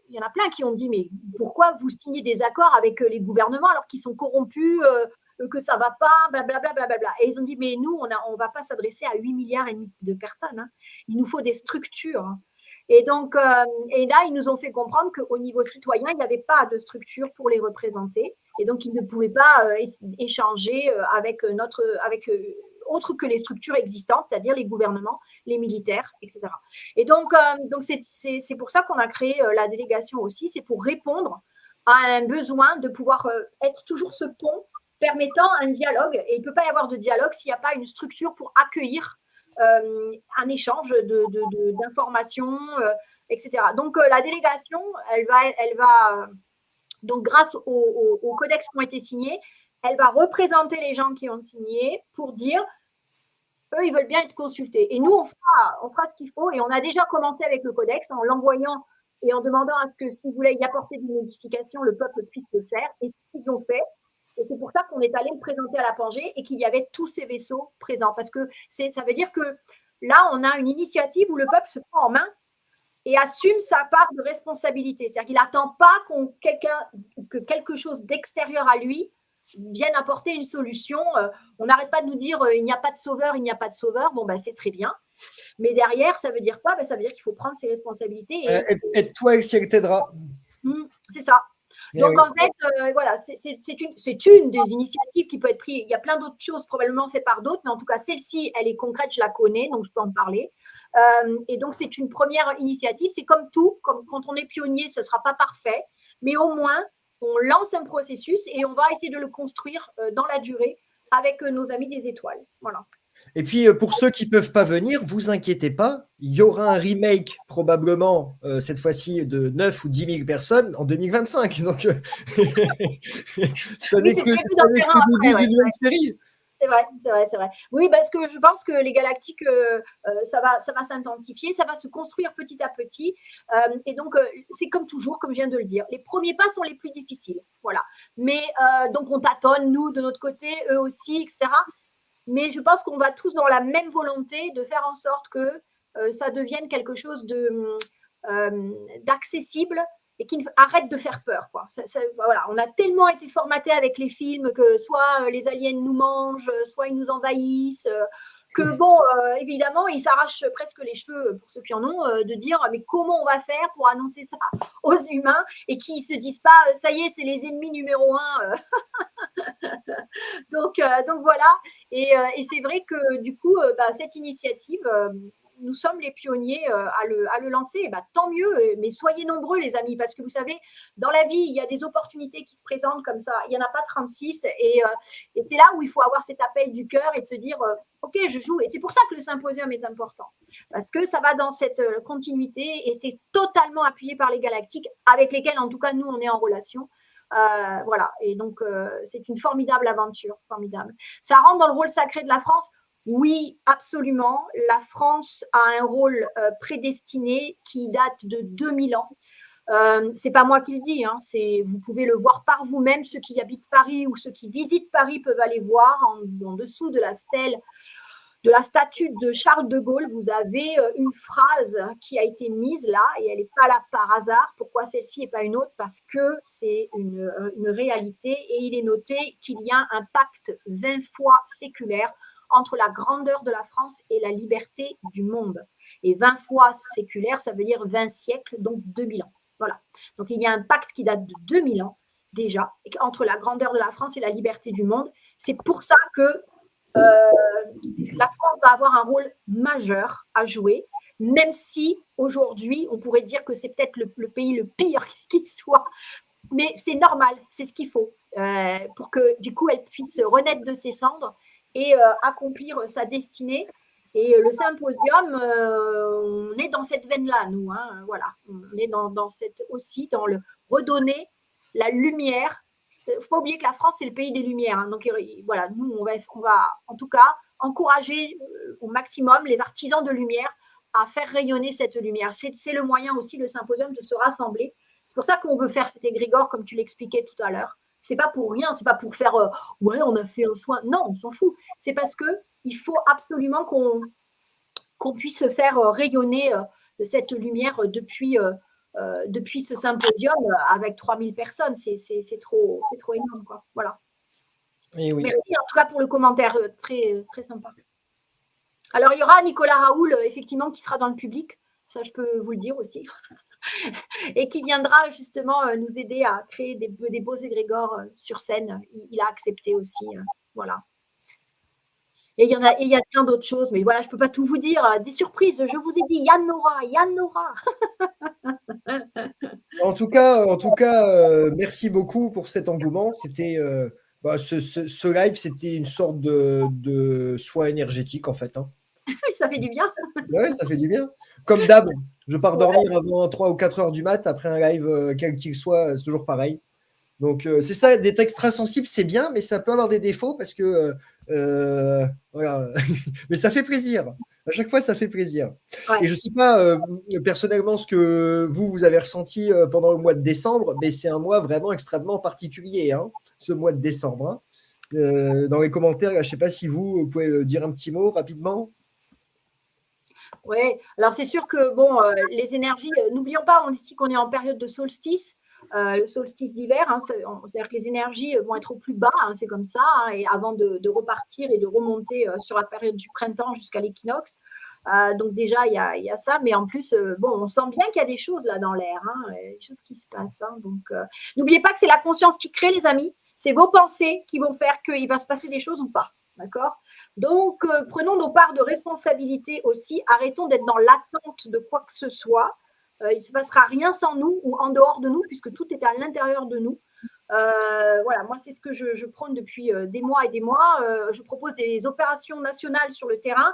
il y en a plein qui ont dit, mais pourquoi vous signez des accords avec les gouvernements alors qu'ils sont corrompus, que ça ne va pas, blablabla. Bla, bla, bla. Et ils ont dit, mais nous, on ne va pas s'adresser à 8,5 milliards de personnes. Hein. Il nous faut des structures. Hein. Et donc, et là, ils nous ont fait comprendre qu'au niveau citoyen, il n'y avait pas de structure pour les représenter. Et donc, ils ne pouvaient pas échanger avec autre que les structures existantes, c'est-à-dire les gouvernements, les militaires, etc. Et donc c'est pour ça qu'on a créé la délégation aussi, c'est pour répondre à un besoin de pouvoir être toujours ce pont permettant un dialogue. Et il ne peut pas y avoir de dialogue s'il n'y a pas une structure pour accueillir un échange d'informations, etc. Donc, la délégation, elle va donc, grâce aux codex qui ont été signés, elle va représenter les gens qui ont signé pour dire, eux, ils veulent bien être consultés. Et nous, on fera ce qu'il faut. Et on a déjà commencé avec le codex en l'envoyant et en demandant à ce que s'ils voulaient y apporter des modifications, le peuple puisse le faire. Et c'est ce qu'ils ont fait. Et c'est pour ça qu'on est allé le présenter à la Pangée et qu'il y avait tous ces vaisseaux présents. Parce que ça veut dire que là, on a une initiative où le peuple se prend en main et assume sa part de responsabilité. C'est-à-dire qu'il n'attend pas que quelque chose d'extérieur à lui vienne apporter une solution. On n'arrête pas de nous dire il n'y a pas de sauveur, il n'y a pas de sauveur. Bon, ben, c'est très bien. Mais derrière, ça veut dire quoi? Ben, ça veut dire qu'il faut prendre ses responsabilités. Aide-toi et le ciel t'aidera. C'est ça. Donc, en fait, voilà, c'est une des initiatives qui peut être prise. Il y a plein d'autres choses probablement faites par d'autres, mais en tout cas, celle-ci, elle est concrète, je la connais, donc je peux en parler. Et donc, c'est une première initiative. C'est comme tout, comme quand on est pionnier, ça ne sera pas parfait, mais au moins, on lance un processus et on va essayer de le construire dans la durée avec nos amis des étoiles. Voilà. Et puis, pour ceux qui ne peuvent pas venir, vous inquiétez pas, il y aura un remake probablement, cette fois-ci, de 9 ou 10 000 personnes en 2025. Donc, ça n'est que le début d'une nouvelle série. C'est vrai. Oui, parce que je pense que les galactiques, ça va s'intensifier, ça va se construire petit à petit. Et donc, c'est comme toujours, comme je viens de le dire. Les premiers pas sont les plus difficiles. Voilà. Mais donc, on tâtonne, nous, de notre côté, eux aussi, etc. Mais je pense qu'on va tous dans la même volonté de faire en sorte que ça devienne quelque chose d'accessible et qui arrête de faire peur, quoi. Voilà, on a tellement été formatés avec les films que soit les aliens nous mangent, soit ils nous envahissent, que bon, évidemment, ils s'arrachent presque les cheveux, pour ceux qui en ont, de dire mais comment on va faire pour annoncer ça aux humains et qu'ils ne se disent pas ça y est, c'est les ennemis numéro 1. Donc voilà, et c'est vrai que du coup, cette initiative, nous sommes les pionniers à le lancer. Tant mieux, mais soyez nombreux les amis, parce que vous savez, dans la vie, il y a des opportunités qui se présentent comme ça. Il n'y en a pas 36 et c'est là où il faut avoir cet appel du cœur et de se dire ok, je joue. Et c'est pour ça que le symposium est important, parce que ça va dans cette continuité et c'est totalement appuyé par les galactiques avec lesquels, en tout cas, nous, on est en relation. Voilà, et donc c'est une formidable aventure, formidable. Ça rentre dans le rôle sacré de la France. Oui, absolument. La France a un rôle prédestiné qui date de 2000 ans. C'est pas moi qui le dis, hein, vous pouvez le voir par vous-même. Ceux qui habitent Paris ou ceux qui visitent Paris peuvent aller voir en dessous de la stèle, de la statue de Charles de Gaulle. Vous avez une phrase qui a été mise là et elle n'est pas là par hasard. Pourquoi celle-ci et pas une autre? Parce que c'est une réalité et il est noté qu'il y a un pacte 20 fois séculaire entre la grandeur de la France et la liberté du monde. Et 20 fois séculaire, ça veut dire 20 siècles, donc 2000 ans. Voilà. Donc, il y a un pacte qui date de 2000 ans déjà, entre la grandeur de la France et la liberté du monde. C'est pour ça que la France va avoir un rôle majeur à jouer, même si aujourd'hui, on pourrait dire que c'est peut-être le pays le pire qu'il soit. Mais c'est normal, c'est ce qu'il faut pour que, du coup, elle puisse renaître de ses cendres et accomplir sa destinée. Et le symposium, on est dans cette veine-là, nous. Hein, voilà. On est aussi dans le redonner la lumière. Il ne faut pas oublier que la France, c'est le pays des lumières. Hein, donc, voilà, nous, on va en tout cas encourager au maximum les artisans de lumière à faire rayonner cette lumière. C'est le moyen aussi, le symposium, de se rassembler. C'est pour ça qu'on veut faire cet égrégore, comme tu l'expliquais tout à l'heure. C'est pas pour rien, c'est pas pour faire ouais, on a fait un soin. Non, on s'en fout. C'est parce qu'il faut absolument qu'on puisse faire rayonner cette lumière depuis ce symposium avec 3000 personnes. C'est trop énorme, quoi. Voilà. Et oui. Merci en tout cas pour le commentaire, très, très sympa. Alors, il y aura Nicolas Raoul, effectivement, qui sera dans le public. Ça, je peux vous le dire aussi. Et qui viendra justement nous aider à créer des beaux égrégores sur scène. Il a accepté aussi. Voilà. Et il y a plein d'autres choses. Mais voilà, je ne peux pas tout vous dire. Des surprises, je vous ai dit, il y en aura. En tout cas, merci beaucoup pour cet engouement. C'était ce live, c'était une sorte de soin énergétique, en fait. Hein. Ça fait du bien. Oui, ça fait du bien. Comme d'hab, je pars dormir avant 3 ou 4 heures du mat, après un live, quel qu'il soit, c'est toujours pareil. Donc, c'est ça, d'être extra sensible, c'est bien, mais ça peut avoir des défauts parce que, voilà. Mais ça fait plaisir. À chaque fois, ça fait plaisir. Ouais. Et je ne sais pas personnellement ce que vous avez ressenti pendant le mois de décembre, mais c'est un mois vraiment extrêmement particulier, hein, ce mois de décembre. Hein. Dans les commentaires, je ne sais pas si vous pouvez dire un petit mot rapidement. Oui, alors c'est sûr que bon, les énergies, n'oublions pas, on dit ici qu'on est en période de solstice, le solstice d'hiver, hein, c'est-à-dire que les énergies vont être au plus bas, hein, c'est comme ça, hein, et avant de repartir et de remonter sur la période du printemps jusqu'à l'équinoxe. Donc déjà, il y a ça, mais en plus, bon, on sent bien qu'il y a des choses là dans l'air, hein, des choses qui se passent. Hein, donc, n'oubliez pas que c'est la conscience qui crée, les amis. C'est vos pensées qui vont faire qu'il va se passer des choses ou pas. D'accord ? Donc, prenons nos parts de responsabilité aussi. Arrêtons d'être dans l'attente de quoi que ce soit. Il ne se passera rien sans nous ou en dehors de nous, puisque tout est à l'intérieur de nous. Voilà, moi, c'est ce que je prône depuis des mois et des mois. Je propose des opérations nationales sur le terrain.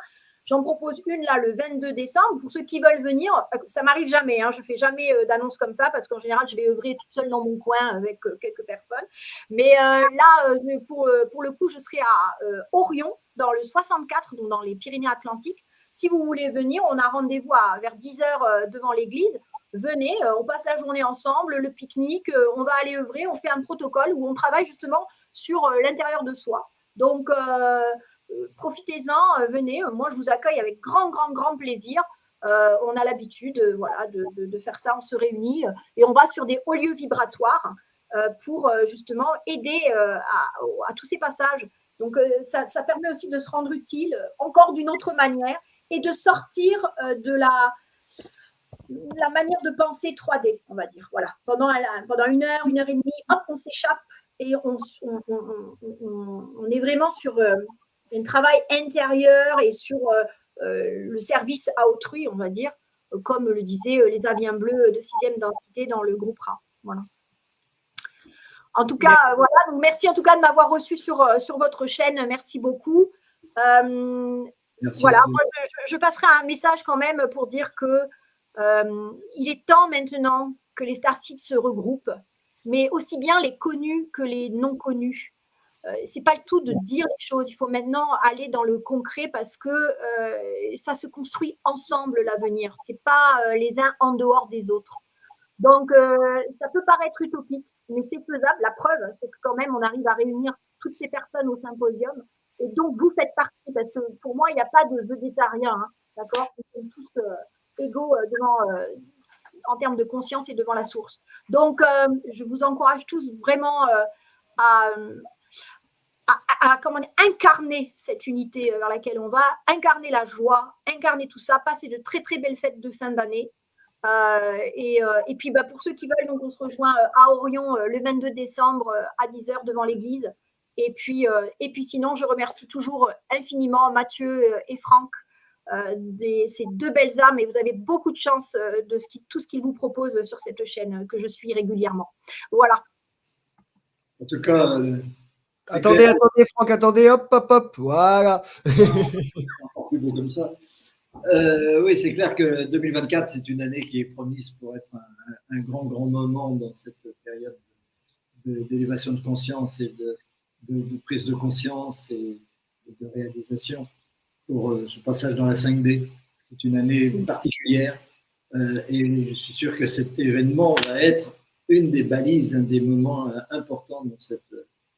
J'en propose une là le 22 décembre. Pour ceux qui veulent venir, ça m'arrive jamais. Hein, je fais jamais d'annonce comme ça parce qu'en général, je vais œuvrer toute seule dans mon coin avec quelques personnes. Mais là, pour le coup, je serai à Orion, dans le 64, donc dans les Pyrénées-Atlantiques. Si vous voulez venir, on a rendez-vous vers 10h devant l'église. Venez, on passe la journée ensemble, le pique-nique, on va aller œuvrer, on fait un protocole où on travaille justement sur l'intérieur de soi. Donc, profitez-en, venez. Moi, je vous accueille avec grand plaisir. On a l'habitude voilà, de faire ça. On se réunit et on va sur des hauts lieux vibratoires pour justement aider à tous ces passages. Donc, ça permet aussi de se rendre utile encore d'une autre manière et de sortir de la manière de penser 3D, on va dire. Voilà. Pendant 1 heure, 1 heure et demie, hop, on s'échappe et on est vraiment sur un travail intérieur et sur le service à autrui, on va dire, comme le disaient les aviens bleus de 6e densité dans le groupe RA. Voilà. En tout cas, voilà. Donc, merci en tout cas de m'avoir reçu sur votre chaîne. Merci beaucoup. Merci voilà. Moi, je passerai un message quand même pour dire que il est temps maintenant que les starseeds se regroupent, mais aussi bien les connus que les non connus. C'est pas le tout de dire les choses. Il faut maintenant aller dans le concret parce que ça se construit ensemble l'avenir. C'est pas les uns en dehors des autres. Donc ça peut paraître utopique, mais c'est faisable. La preuve, c'est que quand même on arrive à réunir toutes ces personnes au symposium. Et donc vous faites partie parce que pour moi il n'y a pas de végétarien, hein, d'accord ? Nous sommes tous égaux en termes de conscience et devant la source. Donc je vous encourage tous vraiment à incarner cette unité vers laquelle on va, incarner la joie, incarner tout ça, passer de très belles fêtes de fin d'année. Et puis pour ceux qui veulent, donc on se rejoint à Orion le 22 décembre à 10h devant l'église. Et puis sinon, je remercie toujours infiniment Mathieu et Franck, ces 2 belles âmes, et vous avez beaucoup de chance de tout ce qu'ils vous proposent sur cette chaîne que je suis régulièrement. Voilà. En tout cas, attendez, Franck, attendez, hop, voilà. Encore plus beau comme ça. Oui, c'est clair que 2024, c'est une année qui est promise pour être un grand moment dans cette période d'élévation de conscience et de prise de conscience et de réalisation pour ce passage dans la 5D. C'est une année particulière et je suis sûr que cet événement va être une des balises, un des moments importants dans cette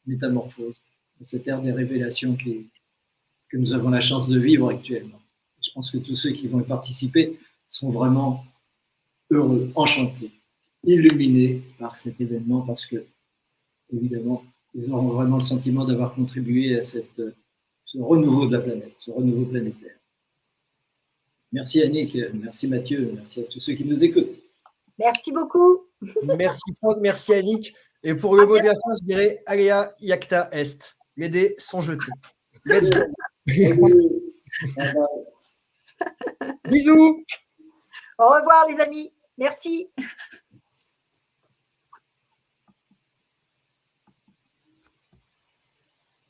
métamorphose, dans cette ère des révélations que nous avons la chance de vivre actuellement. Je pense que tous ceux qui vont y participer seront vraiment heureux, enchantés, illuminés par cet événement parce que, évidemment, ils auront vraiment le sentiment d'avoir contribué à ce renouveau de la planète, ce renouveau planétaire. Merci Annick, merci Mathieu, merci à tous ceux qui nous écoutent. Merci beaucoup. Merci Franck, merci Annick. Et pour le mot de la fin, je dirais Alea Iacta Est. Les dés sont jetés. Let's go. Bisous. Au revoir les amis. Merci.